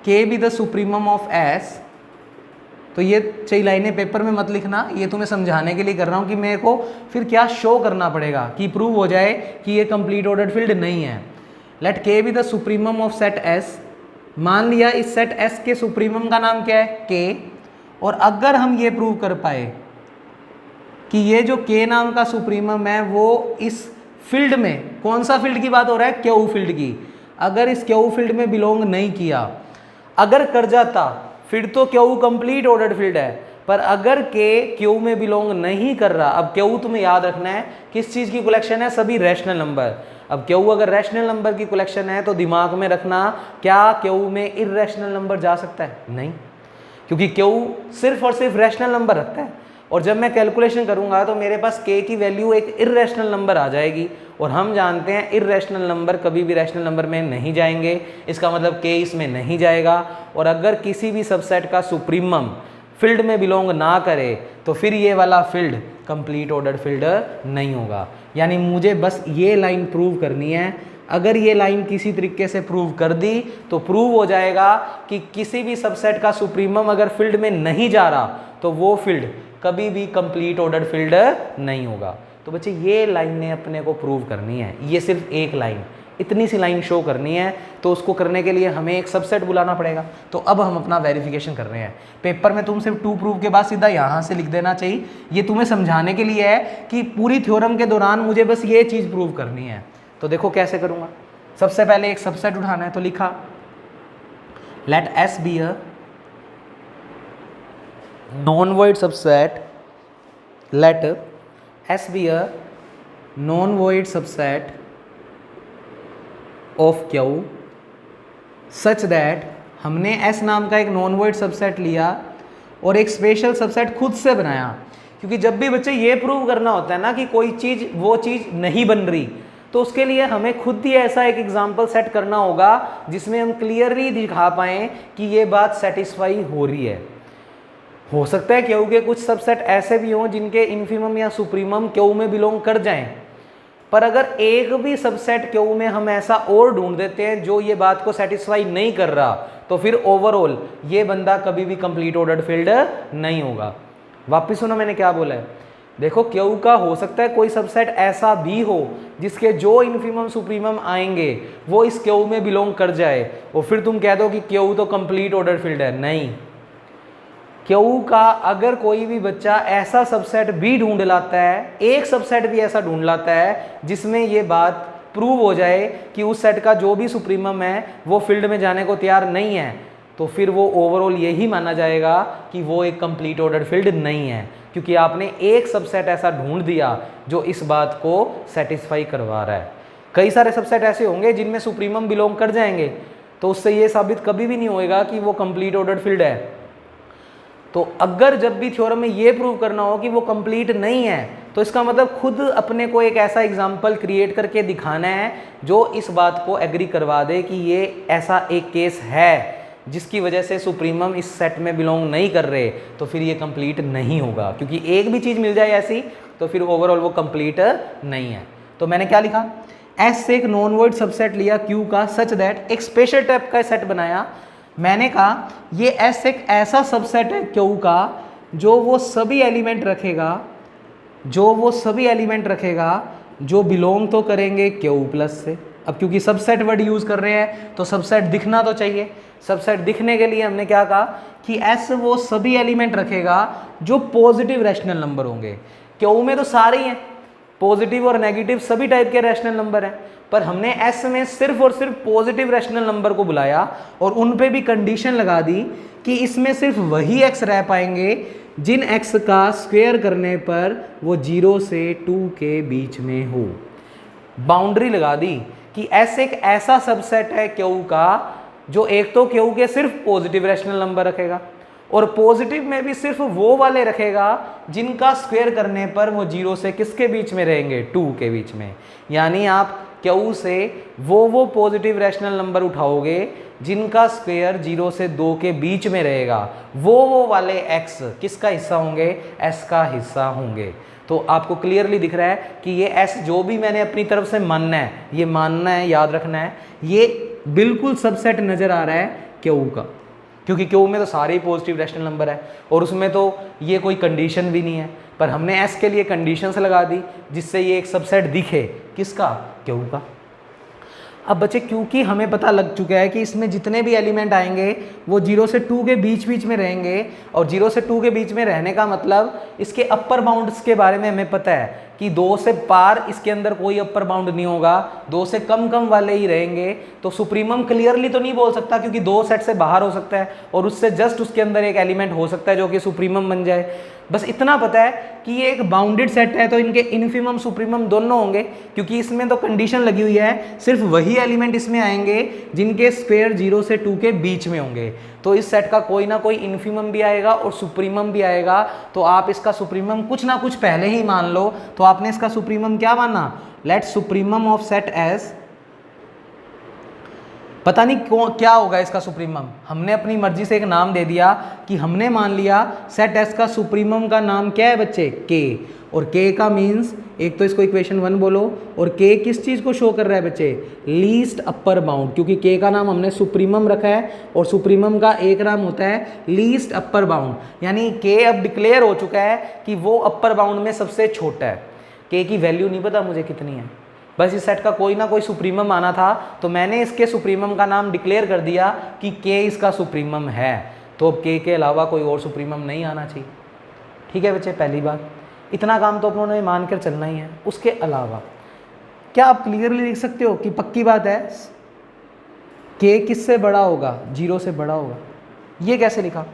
K be the supremum of S, तो ये चाहिए लाइनें पेपर में मत लिखना, ये तुम्हें समझाने के लिए कर रहा हूँ कि मेरे को फिर क्या शो करना पड़ेगा कि प्रूव हो जाए कि ये कंप्लीट ऑर्डर्ड फील्ड नहीं है। Let K be the supremum of set S, मान लिया इस सेट S के सुप्रीमम का नाम क्या है? K, और अगर हम ये प्रूव कर पाए कि ये जो K नाम का सुप्रीमम है वो इस फील्ड में, कौन सा फील्ड की बात हो रहा है? क्यू फील्ड की। अगर इस क्यू फील्ड में बिलोंग नहीं किया, अगर कर जाता फिर तो क्यू कंप्लीट ऑर्डर्ड फील्ड है, पर अगर के क्यू में बिलोंग नहीं कर रहा, अब क्यू तुम्हें याद रखना है किस चीज़ की कलेक्शन है, सभी रैशनल नंबर। अब क्यू अगर रैशनल नंबर की कलेक्शन है तो दिमाग में रखना, क्या क्यू में इररेशनल नंबर जा सकता है? नहीं, क्योंकि क्यू सिर्फ और सिर्फ रैशनल नंबर रखता है। और जब मैं कैलकुलेशन करूंगा तो मेरे पास k की वैल्यू एक इररेशनल नंबर आ जाएगी, और हम जानते हैं इररेशनल नंबर कभी भी रैशनल नंबर में नहीं जाएंगे, इसका मतलब k इसमें नहीं जाएगा। और अगर किसी भी सबसेट का सुप्रीमम फील्ड में बिलोंग ना करे तो फिर ये वाला फील्ड कंप्लीट ऑर्डर्ड फील्ड नहीं होगा। यानी मुझे बस ये लाइन प्रूव करनी है, अगर ये लाइन किसी तरीके से प्रूव कर दी तो प्रूव हो जाएगा कि किसी भी सबसेट का सुप्रीमम अगर फील्ड में नहीं जा रहा तो वो फील्ड कभी भी कंप्लीट ऑर्डर्ड फील्ड नहीं होगा। तो बच्चे ये लाइन ने अपने को प्रूव करनी है, ये सिर्फ एक लाइन, इतनी सी लाइन शो करनी है। तो उसको करने के लिए हमें एक सबसेट बुलाना पड़ेगा। तो अब हम अपना वेरिफिकेशन कर रहे हैं। पेपर में तुम सिर्फ 2 प्रूव के बाद सीधा यहाँ से लिख देना चाहिए, ये तुम्हें समझाने के लिए है कि पूरी थ्योरम के दौरान मुझे बस ये चीज़ प्रूव करनी है। तो देखो कैसे करूँगा। सबसे पहले एक सबसेट उठाना है, तो लिखा let S be a non void subset, let S be a non void subset of Q such that, हमने S नाम का एक नॉन वॉइड सबसेट लिया और एक स्पेशल सबसेट खुद से बनाया। क्योंकि जब भी बच्चे ये प्रूव करना होता है ना कि कोई चीज़ वो चीज़ नहीं बन रही, तो उसके लिए हमें खुद ही ऐसा एक एग्जाम्पल सेट करना होगा जिसमें हम क्लियरली दिखा पाएँ कि ये बात सेटिस्फाई हो रही है। हो सकता है क्यू के कुछ सबसेट ऐसे भी हों जिनके इन्फीमम या सुप्रीमम क्यू में बिलोंग कर जाएं, पर अगर एक भी सबसेट क्यू में हम ऐसा और ढूंढ देते हैं जो ये बात को सेटिस्फाई नहीं कर रहा, तो फिर ओवरऑल ये बंदा कभी भी कंप्लीट ऑर्डर्ड फील्ड नहीं होगा। वापिस सुनो मैंने क्या बोला है, देखो क्यू का हो सकता है कोई सबसेट ऐसा भी हो जिसके जो इन्फीमम सुप्रीमम आएंगे वो इस क्यू में बिलोंग कर जाए, और फिर तुम कह दो कि क्यू तो कंप्लीट ऑर्डर्ड फील्ड है। नहीं, क्यू का अगर कोई भी बच्चा ऐसा सबसेट भी ढूंढ लाता है, एक सबसेट भी ऐसा ढूंढ लाता है जिसमें ये बात प्रूव हो जाए कि उस सेट का जो भी सुप्रीमम है वो फील्ड में जाने को तैयार नहीं है, तो फिर वो ओवरऑल यही माना जाएगा कि वो एक कंप्लीट ऑर्डर्ड फील्ड नहीं है, क्योंकि आपने एक सबसेट ऐसा ढूंढ दिया जो इस बात को सेटिस्फाई करवा रहा है। कई सारे सबसेट ऐसे होंगे जिनमें सुप्रीमम बिलोंग कर जाएंगे, तो उससे ये साबित कभी भी नहीं होएगा कि वो कंप्लीट ऑर्डर्ड फील्ड है। तो अगर जब भी थ्योरम में ये प्रूव करना हो कि वो कंप्लीट नहीं है, तो इसका मतलब खुद अपने को एक ऐसा एग्जाम्पल क्रिएट करके दिखाना है जो इस बात को एग्री करवा दे कि ये ऐसा एक केस है जिसकी वजह से सुप्रीमम इस सेट में बिलोंग नहीं कर रहे, तो फिर ये कंप्लीट नहीं होगा। क्योंकि एक भी चीज़ मिल जाए ऐसी तो फिर ओवरऑल वो कंप्लीट नहीं है। तो मैंने क्या लिखा, एस से एक नॉन वॉइड सबसेट लिया क्यू का सच दैट, एक स्पेशल टाइप का सेट बनाया। मैंने कहा ये एस एक ऐसा सबसेट है क्यू का जो वो सभी एलिमेंट रखेगा जो बिलोंग तो करेंगे क्यू प्लस से। अब क्योंकि सबसेट वर्ड यूज कर रहे हैं तो सबसेट दिखना तो चाहिए। सबसेट दिखने के लिए हमने क्या कहा कि एस वो सभी एलिमेंट रखेगा जो पॉजिटिव रैशनल नंबर होंगे। क्यू में तो सारे ही हैं, पॉजिटिव और नेगेटिव सभी टाइप के रैशनल नंबर हैं, पर हमने एस में सिर्फ और सिर्फ पॉजिटिव रैशनल नंबर को बुलाया और उन पे भी कंडीशन लगा दी कि इसमें सिर्फ वही एक्स रह पाएंगे जिन एक्स का स्क्वायर करने पर वो 0 से 2 के बीच में हो। बाउंड्री लगा दी कि एस एक ऐसा सबसेट है क्यू का जो एक तो क्यू के सिर्फ पॉजिटिव रैशनल नंबर रखेगा और पॉजिटिव में भी सिर्फ वो वाले रखेगा जिनका स्क्वायर करने पर वो 0 से किसके बीच में रहेंगे, 2 के बीच में। यानी आप क्यू से वो पॉजिटिव रैशनल नंबर उठाओगे जिनका स्क्वायर 0 से 2 के बीच में रहेगा, वो वाले x किसका हिस्सा होंगे, s का हिस्सा होंगे। तो आपको क्लियरली दिख रहा है कि ये s जो भी मैंने अपनी तरफ से मानना है, ये मानना है, याद रखना है, ये बिल्कुल सबसेट नजर आ रहा है क्यू का, क्योंकि क्यू में तो सारे ही पॉजिटिव रैशनल नंबर है और उसमें तो ये कोई कंडीशन भी नहीं है, पर हमने एस के लिए कंडीशंस लगा दी जिससे ये एक सबसेट दिखे, किसका, क्यू का। अब बच्चे क्योंकि हमें पता लग चुका है कि इसमें जितने भी एलिमेंट आएंगे वो 0 से 2 के बीच में रहेंगे और 0 से 2 के बीच में रहने का मतलब इसके अपर बाउंड्स के बारे में हमें पता है। कि 2 से पार इसके अंदर कोई अपर बाउंड नहीं होगा, 2 से कम कम वाले ही रहेंगे, तो सुप्रीमम क्लियरली तो नहीं बोल सकता क्योंकि 2 सेट से बाहर हो सकता है और उससे जस्ट उसके अंदर एक एलिमेंट हो सकता है जो कि सुप्रीमम बन जाए। बस इतना पता है कि ये एक बाउंडेड सेट है तो इनके इन्फीमम सुप्रीमम दोनों होंगे, क्योंकि इसमें तो कंडीशन लगी हुई है सिर्फ वही एलिमेंट इसमें आएंगे जिनके स्क्वायर 0 से 2 के बीच में होंगे। तो इस सेट का कोई ना कोई इन्फीमम भी आएगा और सुप्रीमम भी आएगा, तो आप इसका सुप्रीमम कुछ ना कुछ पहले ही मान लो। तो आपने इसका सुप्रीमम क्या माना, let supremum of set S, पता नहीं क्या होगा इसका सुप्रीमम, हमने अपनी मर्जी से एक नाम दे दिया कि हमने मान लिया सेट एस का सुप्रीमम का नाम क्या है बच्चे, के, और के का मीन्स एक तो इसको इक्वेशन 1 बोलो, और के किस चीज़ को शो कर रहा है बच्चे, लीस्ट अपर बाउंड, क्योंकि के का नाम हमने सुप्रीमम रखा है और सुप्रीमम का एक नाम होता है लीस्ट अपर बाउंड, यानी के अब डिक्लेयर हो चुका है कि वो अपर बाउंड में सबसे छोटा है। के की वैल्यू नहीं पता मुझे कितनी है, बस इस सेट का कोई ना कोई सुप्रीमम आना था, तो मैंने इसके सुप्रीमम का नाम डिक्लेयर कर दिया कि के इसका सुप्रीमम है, तो अब के अलावा कोई और सुप्रीमम नहीं आना चाहिए। ठीक है बच्चे, पहली बात, इतना काम तो अपनों ने मान कर चलना ही है। उसके अलावा क्या आप क्लियरली लिख सकते हो कि पक्की बात है के किससे बड़ा होगा, 0 से बड़ा होगा? ये कैसे लिखा,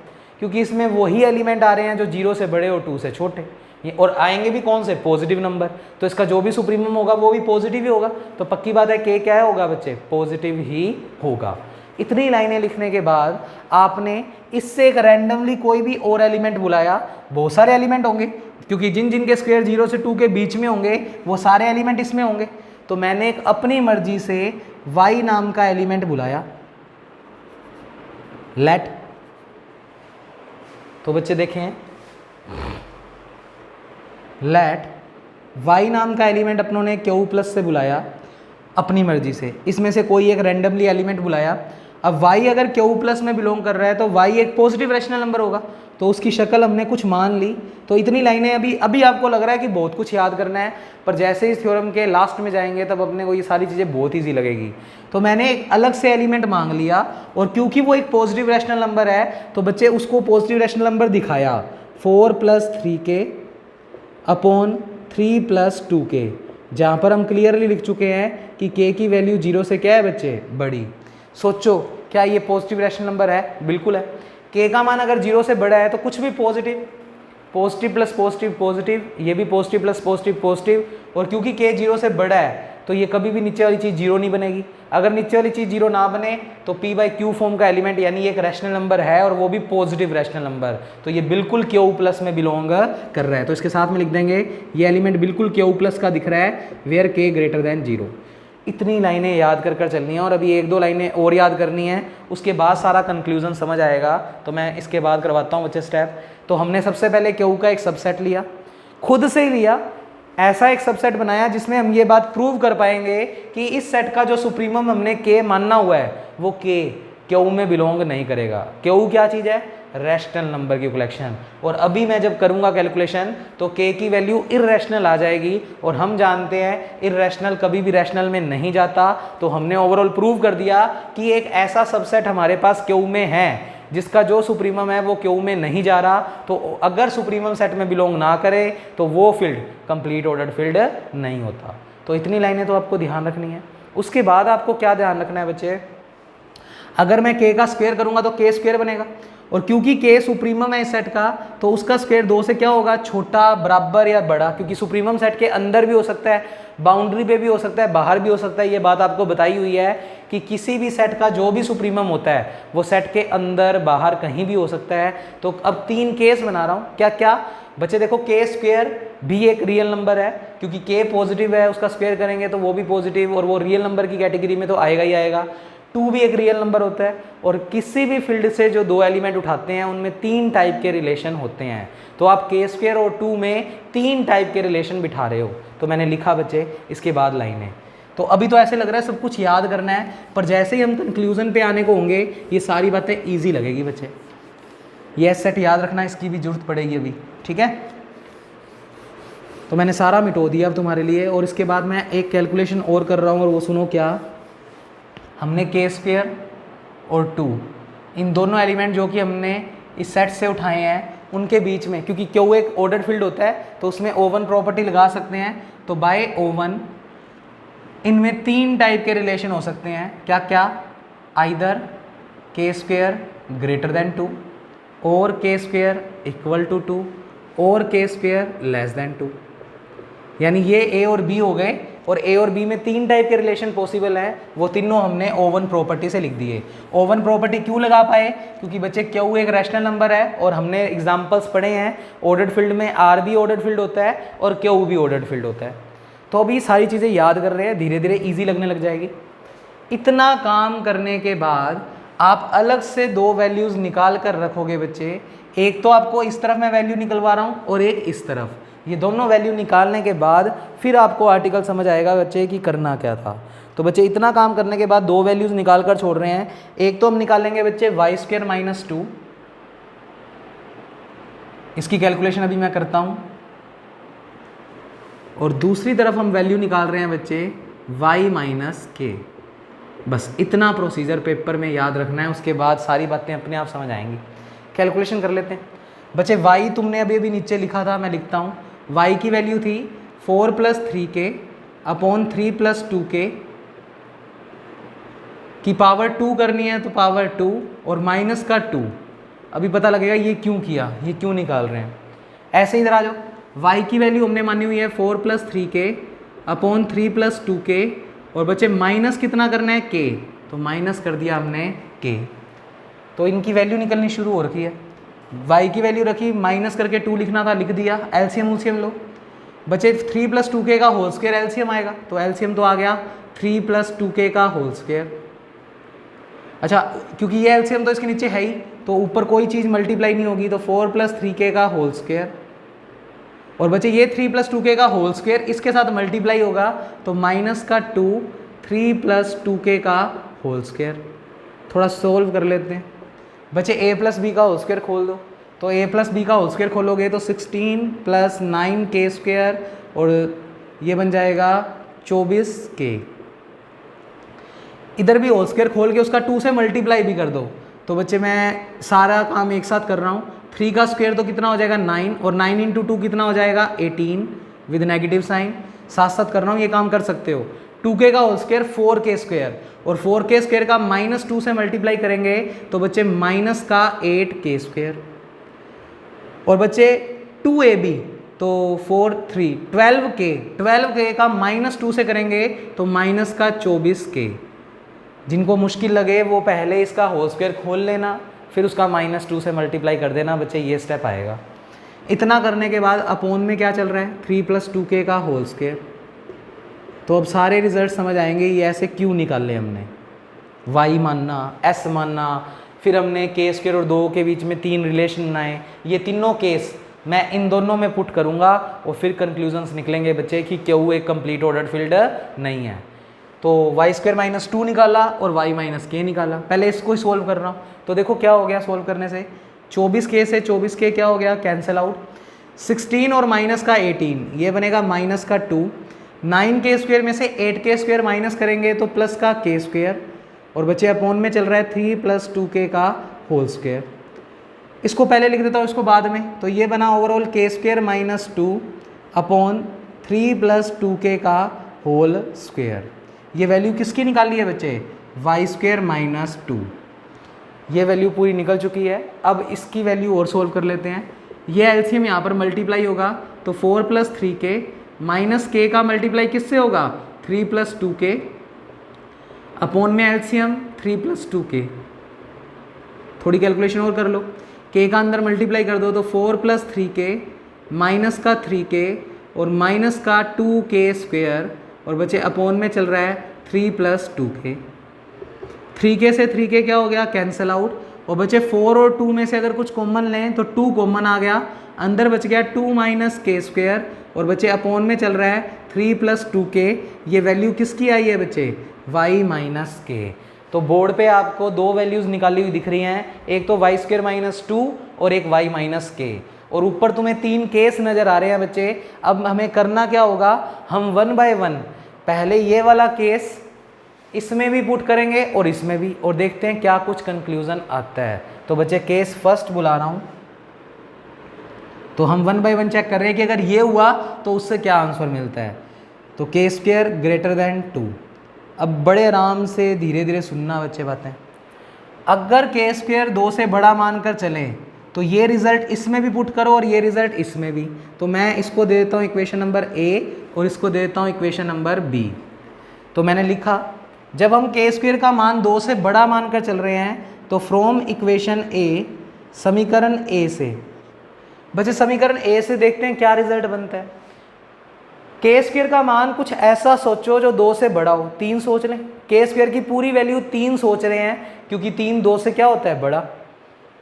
क्योंकि इसमें वही एलिमेंट आ रहे हैं जो 0 से बड़े और 2 से छोटे, और आएंगे भी कौन से, पॉजिटिव नंबर, तो इसका जो भी सुप्रीमम होगा वो भी पॉजिटिव ही होगा, तो पक्की बात है के क्या होगा बच्चे, पॉजिटिव ही होगा। इतनी लाइनें लिखने के बाद आपने इससे एक रैंडमली कोई भी और एलिमेंट बुलाया, बहुत सारे एलिमेंट होंगे क्योंकि जिन जिन के स्क्वायर 0 से 2 के बीच में होंगे वो सारे एलिमेंट इसमें होंगे, तो मैंने एक अपनी मर्जी से y नाम का एलिमेंट बुलाया, लेट, तो बच्चे देखें, लेट y नाम का एलिमेंट अपनों ने क्यू प्लस से बुलाया अपनी मर्जी से, इसमें से कोई एक रैंडमली एलिमेंट बुलाया। अब y अगर क्यू प्लस में बिलोंग कर रहा है तो y एक पॉजिटिव रैशनल नंबर होगा, तो उसकी शक्ल हमने कुछ मान ली। तो इतनी लाइनें अभी आपको लग रहा है कि बहुत कुछ याद करना है, पर जैसे इस थ्योरम के लास्ट में जाएंगे तब अपने को ये सारी चीज़ें बहुत ईजी लगेगी। तो मैंने एक अलग से एलिमेंट मांग लिया, और क्योंकि वो एक पॉजिटिव रैशनल नंबर है तो बच्चे उसको पॉजिटिव रैशनल नंबर दिखाया, 4 + 3k अपॉन 3 + 2k, जहाँ पर हम क्लियरली लिख चुके हैं कि k की वैल्यू 0 से क्या है बच्चे, बड़ी। सोचो क्या ये पॉजिटिव रैशनल नंबर है? बिल्कुल है। k का मान अगर 0 से बड़ा है तो कुछ भी positive, positive plus positive positive, ये भी पॉजिटिव प्लस पॉजिटिव पॉजिटिव, और क्योंकि k 0 से बड़ा है तो ये कभी भी नीचे वाली चीज़ 0 नहीं बनेगी। अगर नीचे वाली चीज़ 0 ना बने तो p/q फॉर्म का एलिमेंट यानी एक रैशनल नंबर है और वो भी पॉजिटिव रैशनल नंबर, तो ये बिल्कुल q प्लस में बिलोंग कर रहा है। तो इसके साथ में लिख देंगे ये एलिमेंट बिल्कुल q प्लस का दिख रहा है, वेयर k > 0। इतनी लाइनें याद कर चलनी है, और अभी 1-2 लाइनें और याद करनी है, उसके बाद सारा कंक्लूजन समझ आएगा। तो मैं इसके बाद करवाता हूँ बच्चे स्टेप। तो हमने सबसे पहले क्यू का एक सबसेट लिया, खुद से ही लिया, ऐसा एक सबसेट बनाया जिसमें हम ये बात प्रूव कर पाएंगे कि इस सेट का जो सुप्रीमम हमने के मानना हुआ है वो के क्यू में बिलोंग नहीं करेगा। क्यू क्या चीज़ है? रैशनल नंबर की कलेक्शन। और अभी मैं जब करूंगा कैलकुलेशन तो के की वैल्यू इररेशनल आ जाएगी, और हम जानते हैं इररेशनल कभी भी रैशनल में नहीं जाता। तो हमने ओवरऑल प्रूव कर दिया कि एक ऐसा सबसेट हमारे पास क्यू में है जिसका जो सुप्रीमम है वो क्यू में नहीं जा रहा, तो अगर सुप्रीमम सेट में बिलोंग ना करे तो वो फील्ड कंप्लीट ऑर्डर्ड फील्ड नहीं होता। तो इतनी लाइनें तो आपको ध्यान रखनी है। उसके बाद आपको क्या ध्यान रखना है बच्चे, अगर मैं k का स्क्वायर करूंगा तो k स्क्वायर बनेगा, और क्योंकि k सुप्रीमम है इस सेट का तो उसका स्क्वायर 2 से क्या होगा, छोटा, बराबर या बड़ा, क्योंकि सुप्रीमम सेट के अंदर भी हो सकता है, बाउंड्री पे भी हो सकता है, बाहर भी हो सकता है। ये बात आपको बताई हुई है कि किसी भी सेट का जो भी सुप्रीमम होता है वो सेट के अंदर बाहर कहीं भी हो सकता है। तो अब 3 केस बना रहा हूँ। क्या क्या बच्चे देखो, k स्क्वायर भी एक रियल नंबर है, क्योंकि k पॉजिटिव है, उसका स्क्वायर करेंगे तो वो भी पॉजिटिव, और वो रियल नंबर की कैटेगरी में तो आएगा ही आएगा। 2 भी एक रियल नंबर होता है, और किसी भी फील्ड से जो 2 एलिमेंट उठाते हैं उनमें 3 टाइप के रिलेशन होते हैं। तो आप k स्क्वायर और 2 में 3 टाइप के रिलेशन बिठा रहे हो। तो मैंने लिखा बच्चे, इसके बाद लाइनें। तो अभी तो ऐसे लग रहा है सब कुछ याद करना है, पर जैसे ही हम कंक्लूजन पे आने को होंगे ये सारी बातें ईजी लगेगी बच्चे। ये सेट याद रखना, इसकी भी जरूरत पड़ेगी अभी, ठीक है। तो मैंने सारा मिटो दिया अब तुम्हारे लिए, और इसके बाद मैं एक कैलकुलेशन और कर रहा हूँ, और वो सुनो क्या। हमने k स्क्वायर और 2 इन दोनों एलिमेंट जो कि हमने इस सेट से उठाए हैं उनके बीच में, क्योंकि क्यू एक ऑर्डर्ड फील्ड होता है तो उसमें O1 प्रॉपर्टी लगा सकते हैं। तो बाय O1 इनमें 3 टाइप के रिलेशन हो सकते हैं। क्या क्या? आइदर k² ग्रेटर देन 2 और k² इक्वल टू 2 और k² लेस देन 2। यानी ये A और B हो गए, और A और B में 3 टाइप के रिलेशन पॉसिबल हैं, वो तीनों हमने O1 प्रॉपर्टी से लिख दिए। O1 प्रॉपर्टी क्यों लगा पाए? क्योंकि बच्चे क्यू एक रैशनल नंबर है और हमने एग्जांपल्स पढ़े हैं ऑर्डर्ड फील्ड में R भी ऑर्डर्ड फील्ड होता है और क्यू भी ऑर्डर्ड फील्ड होता है। तो अभी सारी चीज़ें याद कर रहे हैं, धीरे धीरे ईजी लगने लग जाएगी। इतना काम करने के बाद आप अलग से 2 वैल्यूज़ निकाल कर रखोगे बच्चे। एक तो आपको इस तरफ मैं वैल्यू निकलवा रहा हूँ और एक इस तरफ। ये दोनों वैल्यू निकालने के बाद फिर आपको आर्टिकल समझ आएगा बच्चे कि करना क्या था। तो बच्चे इतना काम करने के बाद 2 वैल्यूज़ निकाल कर छोड़ रहे हैं। एक तो हम निकालेंगे बच्चे y² - 2, इसकी कैलकुलेशन अभी मैं करता हूँ। और दूसरी तरफ हम वैल्यू निकाल रहे हैं बच्चे y - k। बस इतना प्रोसीजर पेपर में याद रखना है, उसके बाद सारी बातें अपने आप समझ आएंगी। कैलकुलेशन कर लेते हैं बच्चे। y तुमने अभी अभी नीचे लिखा था, मैं लिखता हूँ। y की वैल्यू थी 4 + 3k अपॉन 3 + 2k की पावर 2 करनी है तो पावर 2 और माइनस का 2। अभी पता लगेगा ये क्यों किया, ये क्यों निकाल रहे हैं। ऐसे ही इधर आ जाओ। y की वैल्यू हमने मानी हुई है 4 + 3k अपॉन 3 + 2k, और बच्चे माइनस कितना करना है k, तो माइनस कर दिया हमने k। तो इनकी वैल्यू निकलनी शुरू हो रखी है। y की वैल्यू रखी, माइनस करके 2 लिखना था, लिख दिया। एलसीएम उलसीएम लो बच्चे। 3 + 2k का होल स्क्वायर एलसीएम आएगा, तो एलसीएम तो आ गया 3 + 2k का होल स्क्वायर। अच्छा, क्योंकि ये एलसीएम तो इसके नीचे है ही, तो ऊपर कोई चीज़ मल्टीप्लाई नहीं होगी, तो 4 + 3k का होल स्क्वायर। और बच्चे ये 3 + 2k का होल स्क्वायर इसके साथ मल्टीप्लाई होगा, तो माइनस का 2 3 + 2k का होल स्क्वायर। थोड़ा सोल्व कर लेते हैं बच्चे। a + b का होल स्क्वायर खोल दो, तो a + b का होल स्क्वायर खोलोगे तो 16 + 9k² और ये बन जाएगा 24k। इधर भी होल स्क्वायर खोल के उसका 2 से मल्टीप्लाई भी कर दो। तो बच्चे मैं सारा काम एक साथ कर रहा हूँ। 3 का स्क्वायर तो कितना हो जाएगा 9, और 9 × 2 कितना हो जाएगा 18 विद नेगेटिव साइन। साथ साथ कर रहा हूँ, ये काम कर सकते हो। 2k का होल स्क्वायर 4k², और 4k² का -2 से मल्टीप्लाई करेंगे तो बच्चे माइनस का 8k²। और बच्चे 2ab तो 4 3 12k का -2 से करेंगे तो माइनस का 24k। जिनको मुश्किल लगे वो पहले इसका होल स्क्वायर खोल लेना, फिर उसका -2 से मल्टीप्लाई कर देना बच्चे, ये स्टेप आएगा। इतना करने के बाद अपोन में क्या चल रहा है 3 + 2k का होल स्क्वायर। तो अब सारे रिजल्ट समझ आएंगे ये ऐसे क्यों निकाले हमने। y मानना, s मानना, फिर हमने k² और 2 के बीच में 3 रिलेशन बनाए। ये तीनों केस मैं इन दोनों में पुट करूँगा और फिर कंक्लूजन्स निकलेंगे बच्चे कि क्यों एक कंप्लीट ऑर्डर फील्ड नहीं है। तो y² - 2 निकाला और y - k निकाला। पहले इसको ही सोल्व कर रहा हूँ, तो देखो क्या हो गया सोल्व करने से। 24k से 24k क्या हो गया कैंसिल आउट। 16 और माइनस का 18 ये बनेगा माइनस का 2। 9k² में से 8k² माइनस करेंगे तो प्लस का k², और बच्चे अपॉन में चल रहा है 3 + 2k का होल स्क्वायर। इसको पहले लिख देता हूँ, इसको बाद में। तो ये बना ओवरऑल k² - 2 अपॉन 3 + 2k का होल स्क्वायर। ये वैल्यू किसकी निकाली है बच्चे y² - 2। ये वैल्यू पूरी निकल चुकी है। अब इसकी वैल्यू और सोल्व कर लेते हैं। ये एलसीएम यहाँ पर मल्टीप्लाई होगा तो 4 + 3k माइनस k का मल्टीप्लाई किससे होगा 3 + 2k अपॉन में एलसीएम 3 + 2k। थोड़ी कैलकुलेशन और कर लो। k का अंदर मल्टीप्लाई कर दो तो 4 + 3k माइनस का 3k और माइनस का 2k², और बचे अपॉन में चल रहा है 3 + 2k। 3k से 3k क्या हो गया कैंसिल आउट, और बचे 4 और 2 में से अगर कुछ कॉमन लें तो 2 कॉमन आ गया, अंदर बच गया 2 - k², और बचे अपॉन में चल रहा है 3 + 2k। ये वैल्यू किसकी आई है बच्चे y - k। तो बोर्ड पे आपको 2 वैल्यूज़ निकाली हुई दिख रही हैं, एक तो y² - 2 और एक y - k, और ऊपर तुम्हें 3 केस नज़र आ रहे हैं बच्चे। अब हमें करना क्या होगा, हम 1 बाय 1 पहले ये वाला केस इसमें भी पुट करेंगे और इसमें भी, और देखते हैं क्या कुछ कंक्लूजन आता है। तो बच्चे केस फर्स्ट बुला रहा हूँ। तो हम 1 बाई 1 चेक कर रहे हैं कि अगर ये हुआ तो उससे क्या आंसर मिलता है। तो के स्क्वायर ग्रेटर देन 2। अब बड़े आराम से धीरे धीरे सुनना बच्चे बातें। अगर के स्क्वायर 2 से बड़ा मानकर चलें तो ये रिजल्ट इसमें भी पुट करो और ये रिजल्ट इसमें भी। तो मैं इसको दे देता हूँ इक्वेशन नंबर ए और इसको दे देता हूँ इक्वेशन नंबर बी। तो मैंने लिखा जब हम के स्क्वायर का मान 2 से बड़ा मानकर चल रहे हैं तो फ्रॉम इक्वेशन ए, समीकरण ए से, बच्चे समीकरण ए से देखते हैं क्या रिजल्ट बनता है। के स्क्वायर का मान कुछ ऐसा सोचो जो 2 से बड़ा हो। 3 सोच लें, के स्क्वायर की पूरी वैल्यू 3 सोच रहे हैं क्योंकि 3 2 से क्या होता है बड़ा।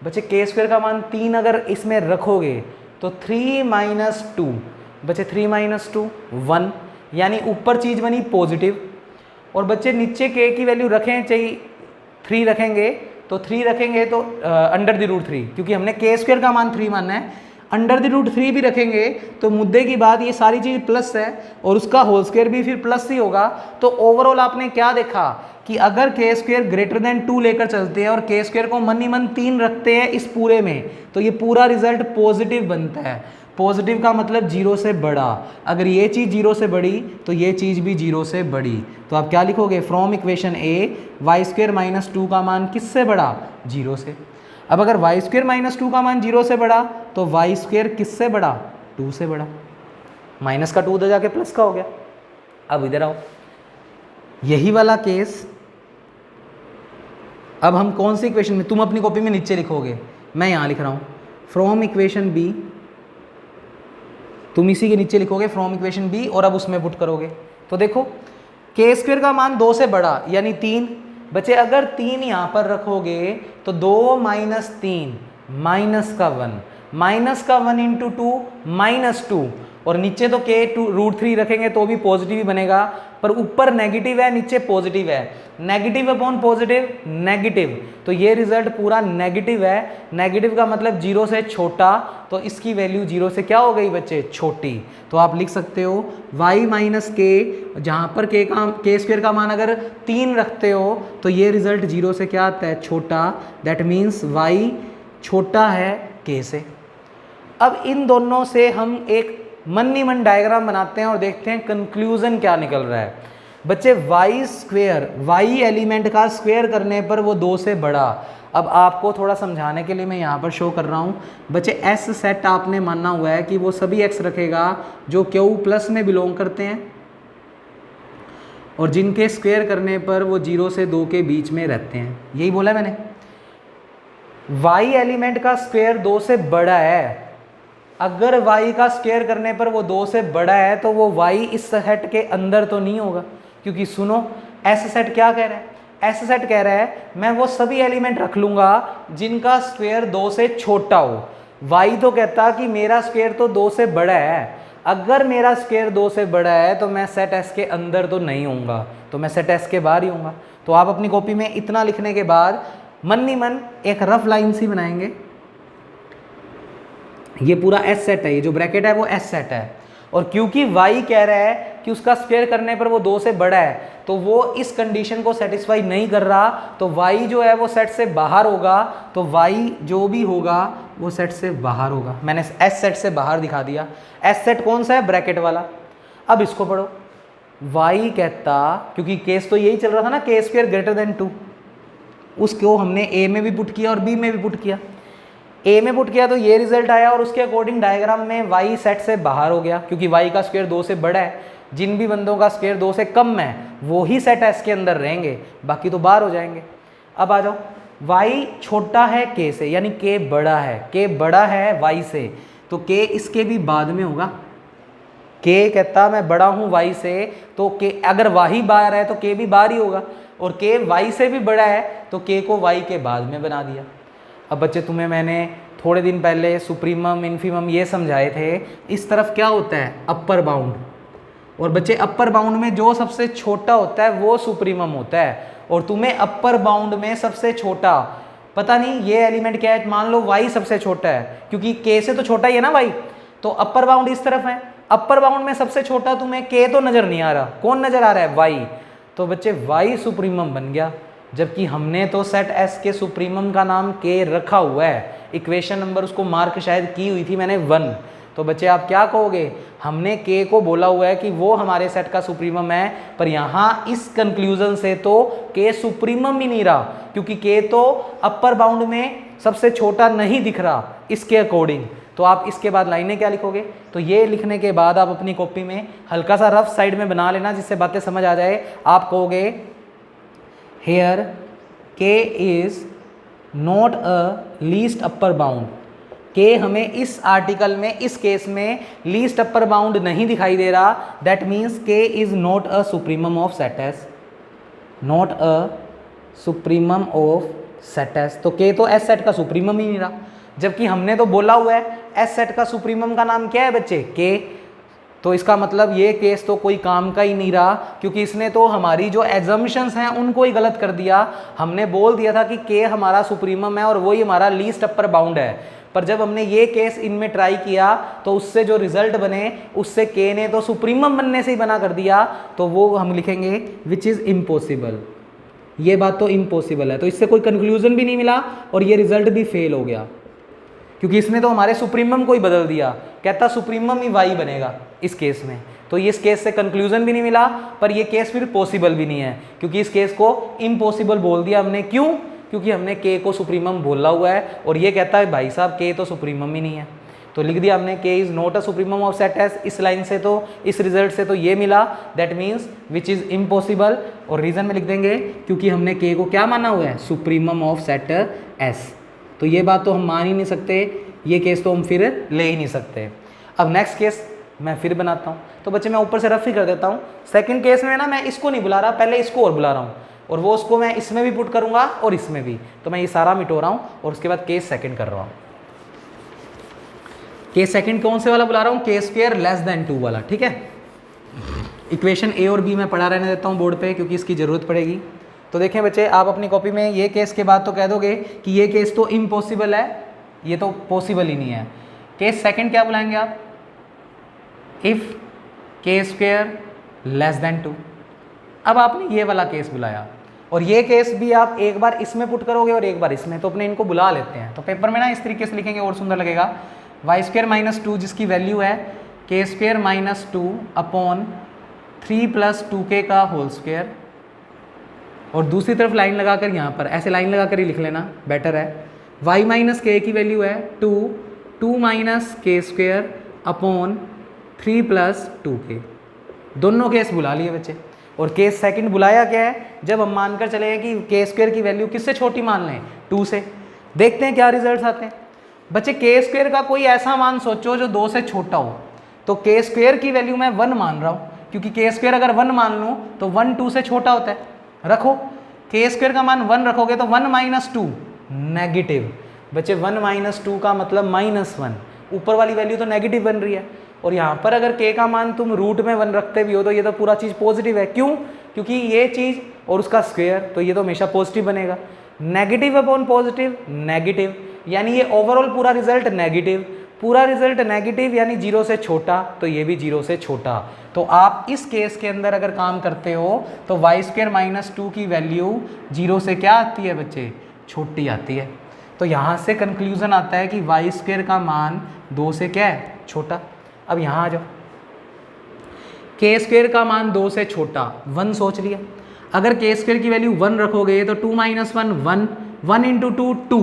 बच्चे के स्क्वायर का मान 3 अगर इसमें रखोगे तो 3 माइनस 2, बच्चे 3 माइनस 2 1, यानी ऊपर चीज़ बनी पॉजिटिव। और बच्चे नीचे के की वैल्यू रखें, चाहिए 3 रखेंगे तो 3 रखेंगे तो अंडर द रूट 3, क्योंकि हमने के स्क्वायर का मान 3 मानना है। अंडर द रूट 3 भी रखेंगे तो मुद्दे की बात ये सारी चीज़ प्लस है और उसका होल स्क्वायर भी फिर प्लस ही होगा। तो ओवरऑल आपने क्या देखा कि अगर के स्क्वायर ग्रेटर देन 2 लेकर चलते हैं और के स्क्वायर को मन ही मन 3 रखते हैं इस पूरे में, तो ये पूरा रिजल्ट पॉजिटिव बनता है। पॉजिटिव का मतलब 0 से बड़ा। अगर ये चीज़ 0 से बड़ी तो ये चीज़ भी 0 से बड़ी। तो आप क्या लिखोगे, from equation A Y square minus 2 का मान किससे बड़ा, 0 से। अब अगर वाई स्क्वायर माइनस 2 का मान 0 से बड़ा तो वाई स्क्वायर किससे बड़ा, 2 से बड़ा। माइनस का 2 उधर जाके प्लस का हो गया। अब इधर आओ, यही वाला केस अब हम कौन सी इक्वेशन में, तुम अपनी कॉपी में नीचे लिखोगे, मैं यहाँ लिख रहा हूँ फ्रॉम इक्वेशन बी, तुम इसी के नीचे लिखोगे फ्रॉम इक्वेशन बी और अब उसमें पुट करोगे। तो देखो के स्क्वायर का मान 2 से बड़ा यानी 3। बच्चे अगर 3 यहाँ पर रखोगे तो 2 माइनस 3 माइनस का 1, माइनस का 1 इंटू 2 माइनस 2, और नीचे तो के रूट 3 रखेंगे तो भी पॉजिटिव ही बनेगा, पर ऊपर नेगेटिव है नीचे पॉजिटिव है। नेगेटिव अपॉन पॉजिटिव नेगेटिव, तो ये रिजल्ट पूरा नेगेटिव है। नेगेटिव का मतलब 0 से छोटा, तो इसकी वैल्यू 0 से क्या हो गई बच्चे, छोटी। तो आप लिख सकते हो y माइनस के, जहाँ पर के स्क्वायर का मान अगर 3 रखते हो तो ये रिजल्ट 0 से क्या आता है, छोटा। दैट मीन्स y छोटा है k से। अब इन दोनों से हम एक मन ही मन डायग्राम बनाते हैं और देखते हैं कंक्लूजन क्या निकल रहा है। बच्चे वाई स्क्वेयर, वाई एलिमेंट का स्क्वेयर करने पर वो 2 से बड़ा। अब आपको थोड़ा समझाने के लिए मैं यहाँ पर शो कर रहा हूँ। बच्चे एस सेट आपने मानना हुआ है कि वो सभी एक्स रखेगा जो क्यू प्लस में बिलोंग करते हैं और जिनके स्क्वेयर करने पर वो 0 से 2 के बीच में रहते हैं। यही बोला मैंने, वाई एलिमेंट का स्क्वेयर 2 से बड़ा है। अगर y का स्क्वायर करने पर वो 2 से बड़ा है तो वो y इस सेट के अंदर तो नहीं होगा, क्योंकि सुनो एस सेट क्या कह रहा है, एस सेट कह रहा है मैं वो सभी एलिमेंट रख लूंगा जिनका स्क्वायर 2 से छोटा हो। y तो कहता कि मेरा स्क्वायर तो 2 से बड़ा है, अगर मेरा स्क्वायर 2 से बड़ा है तो मैं सेट एस के अंदर तो नहीं होऊंगा, तो मैं सेट एस के बाहर ही होऊंगा। तो आप अपनी कॉपी में इतना लिखने के बाद मन ही मन एक रफ लाइन सी बनाएंगे। ये पूरा एस सेट है, ये जो ब्रैकेट है वो एस सेट है, और क्योंकि y कह रहा है कि उसका स्क्वायर करने पर वो 2 से बड़ा है तो वो इस कंडीशन को सेटिस्फाई नहीं कर रहा, तो y जो है वो सेट से बाहर होगा। तो y जो भी होगा वो सेट से बाहर होगा। मैंने एस सेट से बाहर दिखा दिया। एस सेट कौन सा है, ब्रैकेट वाला। अब इसको पढ़ो, y कहता, क्योंकि केस तो यही चल रहा था ना, के स्क्वायर ग्रेटर देन 2, उसको हमने a में भी पुट किया और b में भी पुट किया। ए में पुट किया तो ये रिजल्ट आया और उसके अकॉर्डिंग डायग्राम में y सेट से बाहर हो गया, क्योंकि y का स्क्वायर 2 से बड़ा है। जिन भी बंदों का स्क्वायर 2 से कम है वो ही सेट एस के अंदर रहेंगे, बाकी तो बाहर हो जाएंगे। अब आ जाओ, y छोटा है k से, यानी k बड़ा है, k बड़ा है y से, तो k इसके भी बाद में होगा। k कहता मैं बड़ा हूँ y से, तो k अगर y बाहर है तो k भी बाहर ही होगा, और k y से भी बड़ा है तो k को y के बाद में बना दिया। अब बच्चे तुम्हें मैंने थोड़े दिन पहले सुप्रीमम इन्फीमम ये समझाए थे। इस तरफ क्या होता है, अपर बाउंड, और बच्चे अपर बाउंड में जो सबसे छोटा होता है वो सुप्रीमम होता है, और तुम्हें अपर बाउंड में सबसे छोटा पता नहीं ये एलिमेंट क्या है, मान लो y सबसे छोटा है, क्योंकि k से तो छोटा ही है ना y, तो अपर बाउंड इस तरफ है। अपर बाउंड में सबसे छोटा तुम्हें k तो नजर नहीं आ रहा, कौन नजर आ रहा है, y। तो बच्चे y सुप्रीमम बन गया। जबकि हमने तो सेट एस के सुप्रीमम का नाम के रखा हुआ है, इक्वेशन नंबर उसको मार्क शायद की हुई थी मैंने 1। तो बच्चे आप क्या कहोगे, हमने के को बोला हुआ है कि वो हमारे सेट का सुप्रीमम है, पर यहाँ इस कंक्लूजन से तो के सुप्रीमम ही नहीं रहा, क्योंकि के तो अपर बाउंड में सबसे छोटा नहीं दिख रहा इसके अकॉर्डिंग। तो आप इसके बाद लाइनें क्या लिखोगे, तो ये लिखने के बाद आप अपनी कॉपी में हल्का सा रफ साइड में बना लेना जिससे बातें समझ आ जाए। आप कहोगे हेयर के is not a least upper bound, के हमें इस आर्टिकल में इस केस में लीस्ट अपर बाउंड नहीं दिखाई दे रहा, दैट मीन्स के is not a supremum of set S, not a supremum of set S. तो के तो एस सेट का सुप्रीमम ही नहीं रहा, जबकि हमने तो बोला हुआ है एस सेट का सुप्रीमम का नाम क्या है बच्चे, के। तो इसका मतलब ये केस तो कोई काम का ही नहीं रहा, क्योंकि इसने तो हमारी जो एजम्पशंस हैं उनको ही गलत कर दिया। हमने बोल दिया था कि के हमारा सुप्रीमम है और वही हमारा लीस्ट अपर बाउंड है, पर जब हमने ये केस इनमें ट्राई किया तो उससे जो रिजल्ट बने उससे के ने तो सुप्रीमम बनने से ही बना कर दिया, तो वो हम लिखेंगे विच इज़ इम्पॉसिबल। ये बात तो इम्पॉसिबल है, तो इससे कोई कंक्लूजन भी नहीं मिला और ये रिजल्ट भी फेल हो गया, क्योंकि इसने तो हमारे सुप्रीमम को ही बदल दिया, कहता सुप्रीमम ही वाई बनेगा इस केस में। तो इस केस से कंक्लूजन भी नहीं मिला, पर ये केस फिर पॉसिबल भी नहीं है, क्योंकि इस केस को इम्पॉसिबल बोल दिया हमने। क्यों? क्योंकि हमने के को सुप्रीमम बोला हुआ है और ये कहता है भाई साहब के तो सुप्रीमम ही नहीं है। तो लिख दिया हमने के is not a supremum of set S. इस लाइन से तो इस रिजल्ट से तो ये मिला, that means which is impossible. और रीजन में लिख देंगे क्योंकि हमने के को क्या माना हुआ है, सुप्रीमम ऑफ सेट एस। तो ये बात तो हम मान ही नहीं सकते, ये केस तो हम फिर ले ही नहीं सकते। अब नेक्स्ट केस मैं फिर बनाता हूँ। तो बच्चे मैं ऊपर से रफ ही कर देता हूँ। सेकंड केस में ना मैं इसको नहीं बुला रहा, पहले इसको और बुला रहा हूँ, और वो उसको मैं इसमें भी पुट करूँगा और इसमें भी। तो मैं ये सारा मिटो रहा हूँ और उसके बाद केस सेकंड कर रहा हूँ। केस सेकंड कौन से वाला बुला रहा हूँ, के स्क्वायर लेस देन 2 वाला, ठीक है। इक्वेशन ए और बी मैं पढ़ा रहने देता हूँ बोर्ड पे, क्योंकि इसकी ज़रूरत पड़ेगी। तो देखें बच्चे, आप अपनी कॉपी में ये केस के बाद तो कह दोगे कि ये केस तो इम्पॉसिबल है, ये तो पॉसिबल ही नहीं है। केस सेकंड क्या बुलाएंगे आप, इफ़ के स्क्वायर लेस देन 2। अब आपने ये वाला केस बुलाया और ये केस भी आप एक बार इसमें पुट करोगे और एक बार इसमें, तो अपने इनको बुला लेते हैं। तो पेपर में ना इस तरीके से लिखेंगे और सुंदर लगेगा। वाई स्क्वायर माइनस 2 जिसकी वैल्यू है के square minus 2 upon 3 plus 2k का होल स्क्वायर, और दूसरी तरफ लाइन लगाकर यहाँ पर ऐसे लाइन लगाकर ही लिख लेना, बेटर है। y माइनस के की वैल्यू है 2 माइनस के स्क्वायर अपॉन 3 प्लस 2k। दोनों केस बुला लिए बच्चे। और केस सेकंड बुलाया क्या है, जब हम मानकर चले हैं कि के स्क्वायर की वैल्यू किससे छोटी मान लें, 2 से। देखते हैं क्या रिजल्ट्स आते हैं बच्चे। के स्क्वायर का कोई ऐसा मान सोचो जो 2 से छोटा हो। तो के स्क्वायर की वैल्यू मैं 1 मान रहा हूँ, क्योंकि के स्क्वायर अगर 1 मान लूँ तो 1 2 से छोटा होता है। रखो के स्क्वायर का मान 1 रखोगे तो 1 माइनस 2 नेगेटिव। बच्चे 1 माइनस 2 का मतलब -1, ऊपर वाली वैल्यू तो नेगेटिव बन रही है। और यहाँ पर अगर के का मान तुम रूट में 1 रखते भी हो तो ये तो पूरा चीज़ पॉजिटिव है। क्यों? क्योंकि ये चीज़ और उसका स्क्वायर, तो ये तो हमेशा पॉजिटिव बनेगा। नेगेटिव अपॉन पॉजिटिव नेगेटिव, यानी ये ओवरऑल पूरा रिजल्ट नेगेटिव। पूरा रिजल्ट नेगेटिव यानी 0 से छोटा, तो ये भी 0 से छोटा। तो आप इस केस के अंदर अगर काम करते हो तो वाई स्क्वायर माइनस 2 की वैल्यू 0 से क्या आती है बच्चे, छोटी आती है। तो यहाँ से कंक्लूजन आता है कि वाई स्क्वायर का मान 2 से क्या है, छोटा। अब यहाँ आ जाओ, के स्क्वायर का मान 2 से छोटा 1 सोच लिया। अगर के स्क्वायर की वैल्यू 1 रखोगे तो 2 माइनस 1 1, 1 इंटू 2 2,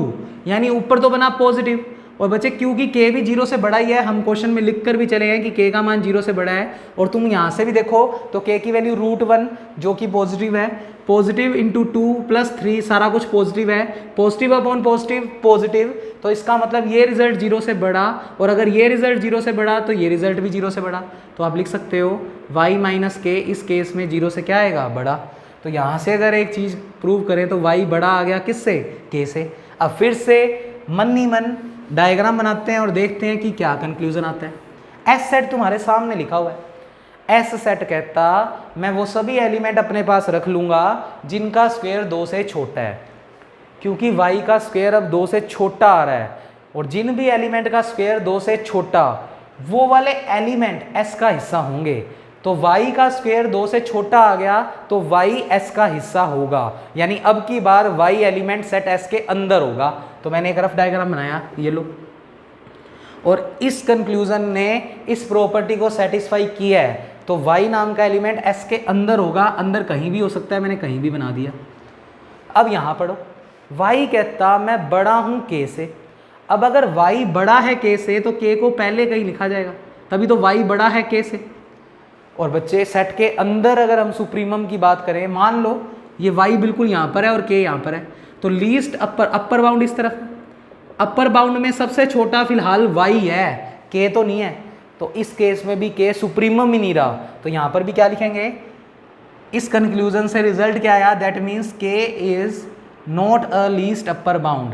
यानी ऊपर तो बना पॉजिटिव। और बच्चे क्योंकि के भी 0 से बड़ा ही है, हम क्वेश्चन में लिख कर भी चले हैं कि के का मान 0 से बड़ा है। और तुम यहाँ से भी देखो तो के की वैल्यू √1 जो कि पॉजिटिव है, पॉजिटिव इंटू 2 प्लस 3 सारा कुछ पॉजिटिव है, पॉजिटिव अपॉन पॉजिटिव पॉजिटिव। तो इसका मतलब ये रिजल्ट 0 से बड़ा, और अगर ये रिजल्ट 0 से बड़ा तो ये रिजल्ट भी 0 से बड़ा। तो आप लिख सकते हो y माइनस के इस केस में 0 से क्या आएगा, बड़ा। तो यहाँ से अगर एक चीज़ प्रूव करें तो y बड़ा आ गया किससे, के से। अब फिर से मन ही मन डायग्राम बनाते हैं और देखते हैं कि क्या कंक्लूजन आता है। एस सेट तुम्हारे सामने लिखा हुआ है। एस सेट कहता मैं वो सभी एलिमेंट अपने पास रख लूँगा जिनका स्क्वायर 2 से छोटा है, क्योंकि y का स्क्वायर अब 2 से छोटा आ रहा है। और जिन भी एलिमेंट का स्क्वायर 2 से छोटा, वो वाले एलिमेंट s का हिस्सा होंगे। तो y का स्क्वायर 2 से छोटा आ गया तो y s का हिस्सा होगा, यानी अब की बार y एलिमेंट सेट s के अंदर होगा। तो मैंने एक रफ डायग्राम बनाया, ये लो, और इस कंक्लूजन ने इस प्रॉपर्टी को सेटिस्फाई किया है। तो y नाम का एलिमेंट s के अंदर होगा, अंदर कहीं भी हो सकता है, मैंने कहीं भी बना दिया। अब यहां पढ़ो, y कहता मैं बड़ा हूं k से। अब अगर y बड़ा है k से तो k को पहले कहीं लिखा जाएगा, तभी तो y बड़ा है k से। और बच्चे सेट के अंदर अगर हम सुप्रीमम की बात करें, मान लो ये y बिल्कुल यहाँ पर है और k यहाँ पर है, तो लीस्ट अपर बाउंड इस तरफ, अपर बाउंड में सबसे छोटा फिलहाल y है, k तो नहीं है। तो इस केस में भी k सुप्रीमम ही नहीं रहा, तो यहाँ पर भी क्या लिखेंगे, इस कंक्लूजन से रिजल्ट क्या आया, that means k is not a least upper bound.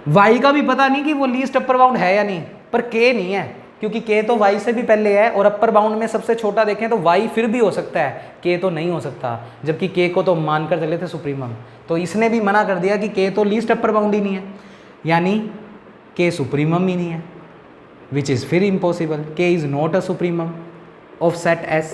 y का भी पता नहीं कि वो लीस्ट अपर बाउंड है या नहीं, पर k नहीं है, क्योंकि k तो y से भी पहले है, और अपर बाउंड में सबसे छोटा देखें तो y फिर भी हो सकता है, k तो नहीं हो सकता, जबकि k को तो मानकर चले थे सुप्रीमम। तो इसने भी मना कर दिया कि k तो लीस्ट अपर बाउंड ही नहीं है, यानी k सुप्रीमम ही नहीं है, विच इज़ फिर impossible. k is not a supremum of set s,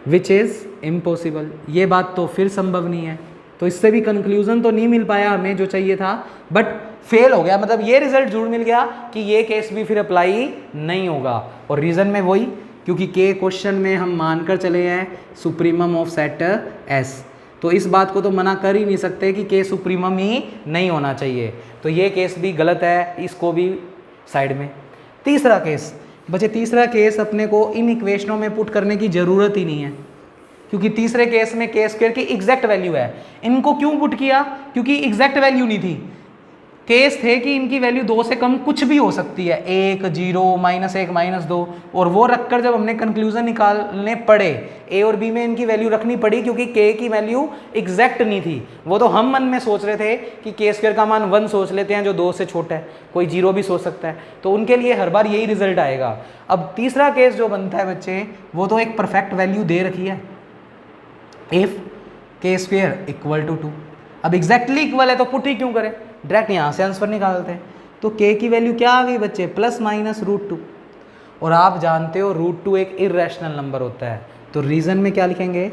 which is impossible. ये बात तो फिर संभव नहीं है। तो इससे भी कंक्लूजन तो नहीं मिल पाया हमें जो चाहिए था, बट फेल हो गया, मतलब ये रिजल्ट जरूर मिल गया कि ये केस भी फिर अप्लाई नहीं होगा। और रीज़न में वही, क्योंकि के क्वेश्चन में हम मानकर चले हैं सुप्रीमम ऑफ सेट एस, तो इस बात को तो मना कर ही नहीं सकते कि के सुप्रीमम ही नहीं होना चाहिए। तो ये केस भी गलत है, इसको भी साइड में। तीसरा केस बच्चे, तीसरा केस अपने को इन इक्वेशनों में पुट करने की ज़रूरत ही नहीं है, क्योंकि तीसरे केस में के स्क्वायर की एग्जैक्ट वैल्यू है। इनको क्यों पुट किया, क्योंकि एग्जैक्ट वैल्यू नहीं थी, केस थे कि इनकी वैल्यू 2 से कम कुछ भी हो सकती है, 1, 0, -1, -2, और वो रखकर जब हमने कंक्लूजन निकालने पड़े ए और बी में इनकी वैल्यू रखनी पड़ी, क्योंकि के की वैल्यू एग्जैक्ट नहीं थी। वो तो हम मन में सोच रहे थे कि के स्क्वायर का मान 1 सोच लेते हैं जो 2 से छोटा है, कोई 0 भी सोच सकता है, तो उनके लिए हर बार यही रिजल्ट आएगा। अब तीसरा केस जो बनता है बच्चे, वो तो एक परफेक्ट वैल्यू दे रखी है, इफ के स्क्वायर इक्वल टू 2। अब एग्जैक्टली इक्वल है तो पुट ही क्यों करें, डायरेक्ट यहाँ से आंसर निकालते हैं। तो k की वैल्यू क्या आ गई बच्चे, ±√2। और आप जानते हो √2 एक इर्रेशनल नंबर होता है, तो रीज़न में क्या लिखेंगे,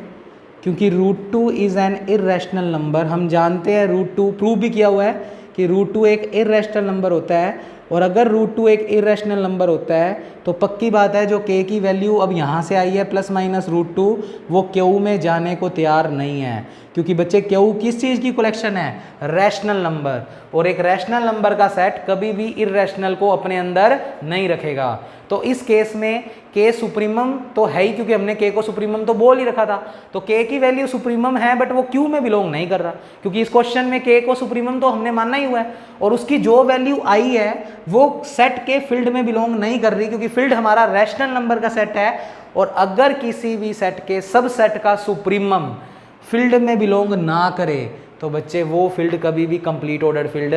क्योंकि √2 इज़ एन इर्रेशनल नंबर। हम जानते हैं √2 प्रूव भी किया हुआ है कि √2 एक इर्रेशनल नंबर होता है, और अगर √2 एक इर्रेशनल नंबर होता है तो पक्की बात है जो k की वैल्यू अब यहाँ से आई है ±√2, वो q में जाने को तैयार नहीं है, क्योंकि बच्चे q किस चीज़ की कलेक्शन है, रैशनल नंबर, और एक रैशनल नंबर का सेट कभी भी इर्रेशनल को अपने अंदर नहीं रखेगा। तो इस केस में k सुप्रीमम तो है ही, क्योंकि हमने k को सुप्रीमम तो बोल ही रखा था, तो k की वैल्यू सुप्रीमम है, बट वो q में बिलोंग नहीं कर रहा, क्योंकि इस क्वेश्चन में k को सुप्रीमम तो हमने मानना ही हुआ है, और उसकी जो वैल्यू आई है वो सेट के फील्ड में बिलोंग नहीं कर रही, क्योंकि फील्ड हमारा रैशनल नंबर का सेट है, और अगर किसी भी सेट के सब सेट का सुप्रीमम फील्ड में बिलोंग ना करे तो बच्चे वो फील्ड कभी भी कंप्लीट ऑर्डर फील्ड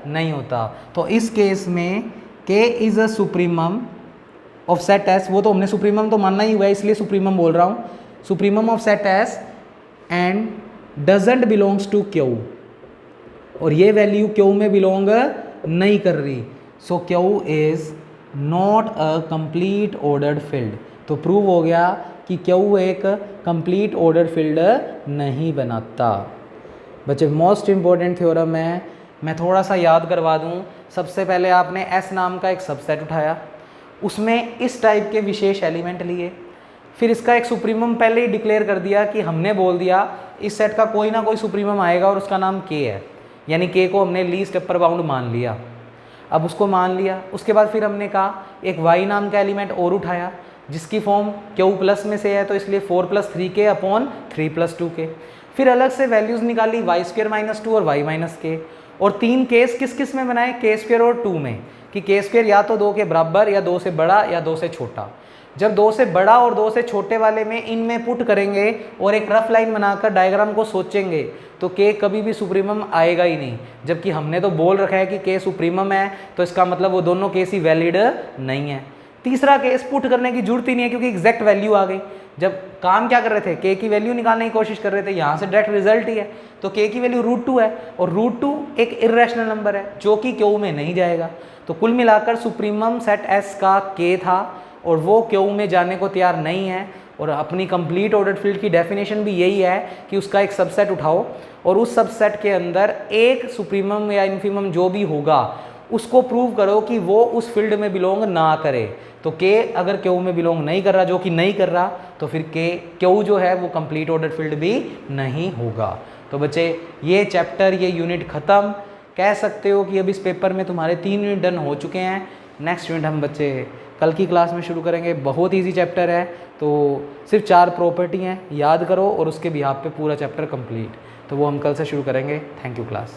नहीं होता। तो इस केस में k is a supremum of set S, वो तो हमने सुप्रीमम तो मानना ही हुआ है इसलिए सुप्रीमम बोल रहा हूँ, supremum of set S and doesn't belongs to q, और ये वैल्यू q में बिलोंग नहीं कर रही, सो q is not a complete ordered field. तो प्रूव हो गया कि q एक कंप्लीट ऑर्डर्ड फील्ड नहीं बनाता। बच्चे मोस्ट इंपॉर्टेंट थ्योरम है, मैं थोड़ा सा याद करवा दूं। सबसे पहले आपने S नाम का एक सबसेट उठाया, उसमें इस टाइप के विशेष एलिमेंट लिए, फिर इसका एक सुप्रीमम पहले ही डिक्लेयर कर दिया कि हमने बोल दिया इस सेट का कोई ना कोई सुप्रीमम आएगा और उसका नाम k है, यानी k को हमने लीस्ट अपर बाउंड मान लिया। अब उसको मान लिया, उसके बाद फिर हमने कहा एक y नाम का एलिमेंट और उठाया जिसकी फॉर्म q प्लस में से है, तो इसलिए 4 + 3k अपॉन 3 + 2k। फिर अलग से वैल्यूज़ निकाली y² - 2 और y - k, और 3 केस किस किस में बनाए, k² और 2 में, कि k² या तो 2 के बराबर या 2 से बड़ा या 2 से छोटा। जब 2 से बड़ा और 2 से छोटे वाले में इनमें पुट करेंगे और एक रफ लाइन बनाकर डायग्राम को सोचेंगे तो k कभी भी सुप्रीमम आएगा ही नहीं, जबकि हमने तो बोल रखा है कि k सुप्रीमम है, तो इसका मतलब वो दोनों केस ही वैलिड नहीं है। तीसरा केस पुट करने की जरूरत ही नहीं है, क्योंकि एग्जैक्ट वैल्यू आ गई। जब काम क्या कर रहे थे, k की वैल्यू निकालने की कोशिश कर रहे थे, यहाँ से डायरेक्ट रिजल्ट ही है, तो k की वैल्यू √2 है, और √2 एक इर्रेशनल नंबर है जो कि q में नहीं जाएगा। तो कुल मिलाकर सुप्रीमम सेट S का k था, और वो क्यू में जाने को तैयार नहीं है, और अपनी कंप्लीट ऑर्डर्ड फील्ड की डेफिनेशन भी यही है कि उसका एक सबसेट उठाओ और उस सबसेट के अंदर एक सुप्रीमम या इन्फीमम जो भी होगा उसको प्रूव करो कि वो उस फील्ड में बिलोंग ना करे। तो के अगर क्यू में बिलोंग नहीं कर रहा, जो कि नहीं कर रहा, तो फिर के क्यू जो है वो कंप्लीट ऑर्डर्ड फील्ड भी नहीं होगा। तो बच्चे ये चैप्टर, ये यूनिट ख़त्म। कह सकते हो कि अब इस पेपर में तुम्हारे 3 यूनिट डन हो चुके हैं। नेक्स्ट यूनिट हम बच्चे कल की क्लास में शुरू करेंगे। बहुत ईजी चैप्टर है, तो सिर्फ 4 प्रॉपर्टी हैं, याद करो और उसके बिहाफ पे पूरा चैप्टर कंप्लीट। तो वो हम कल से शुरू करेंगे। Thank you class.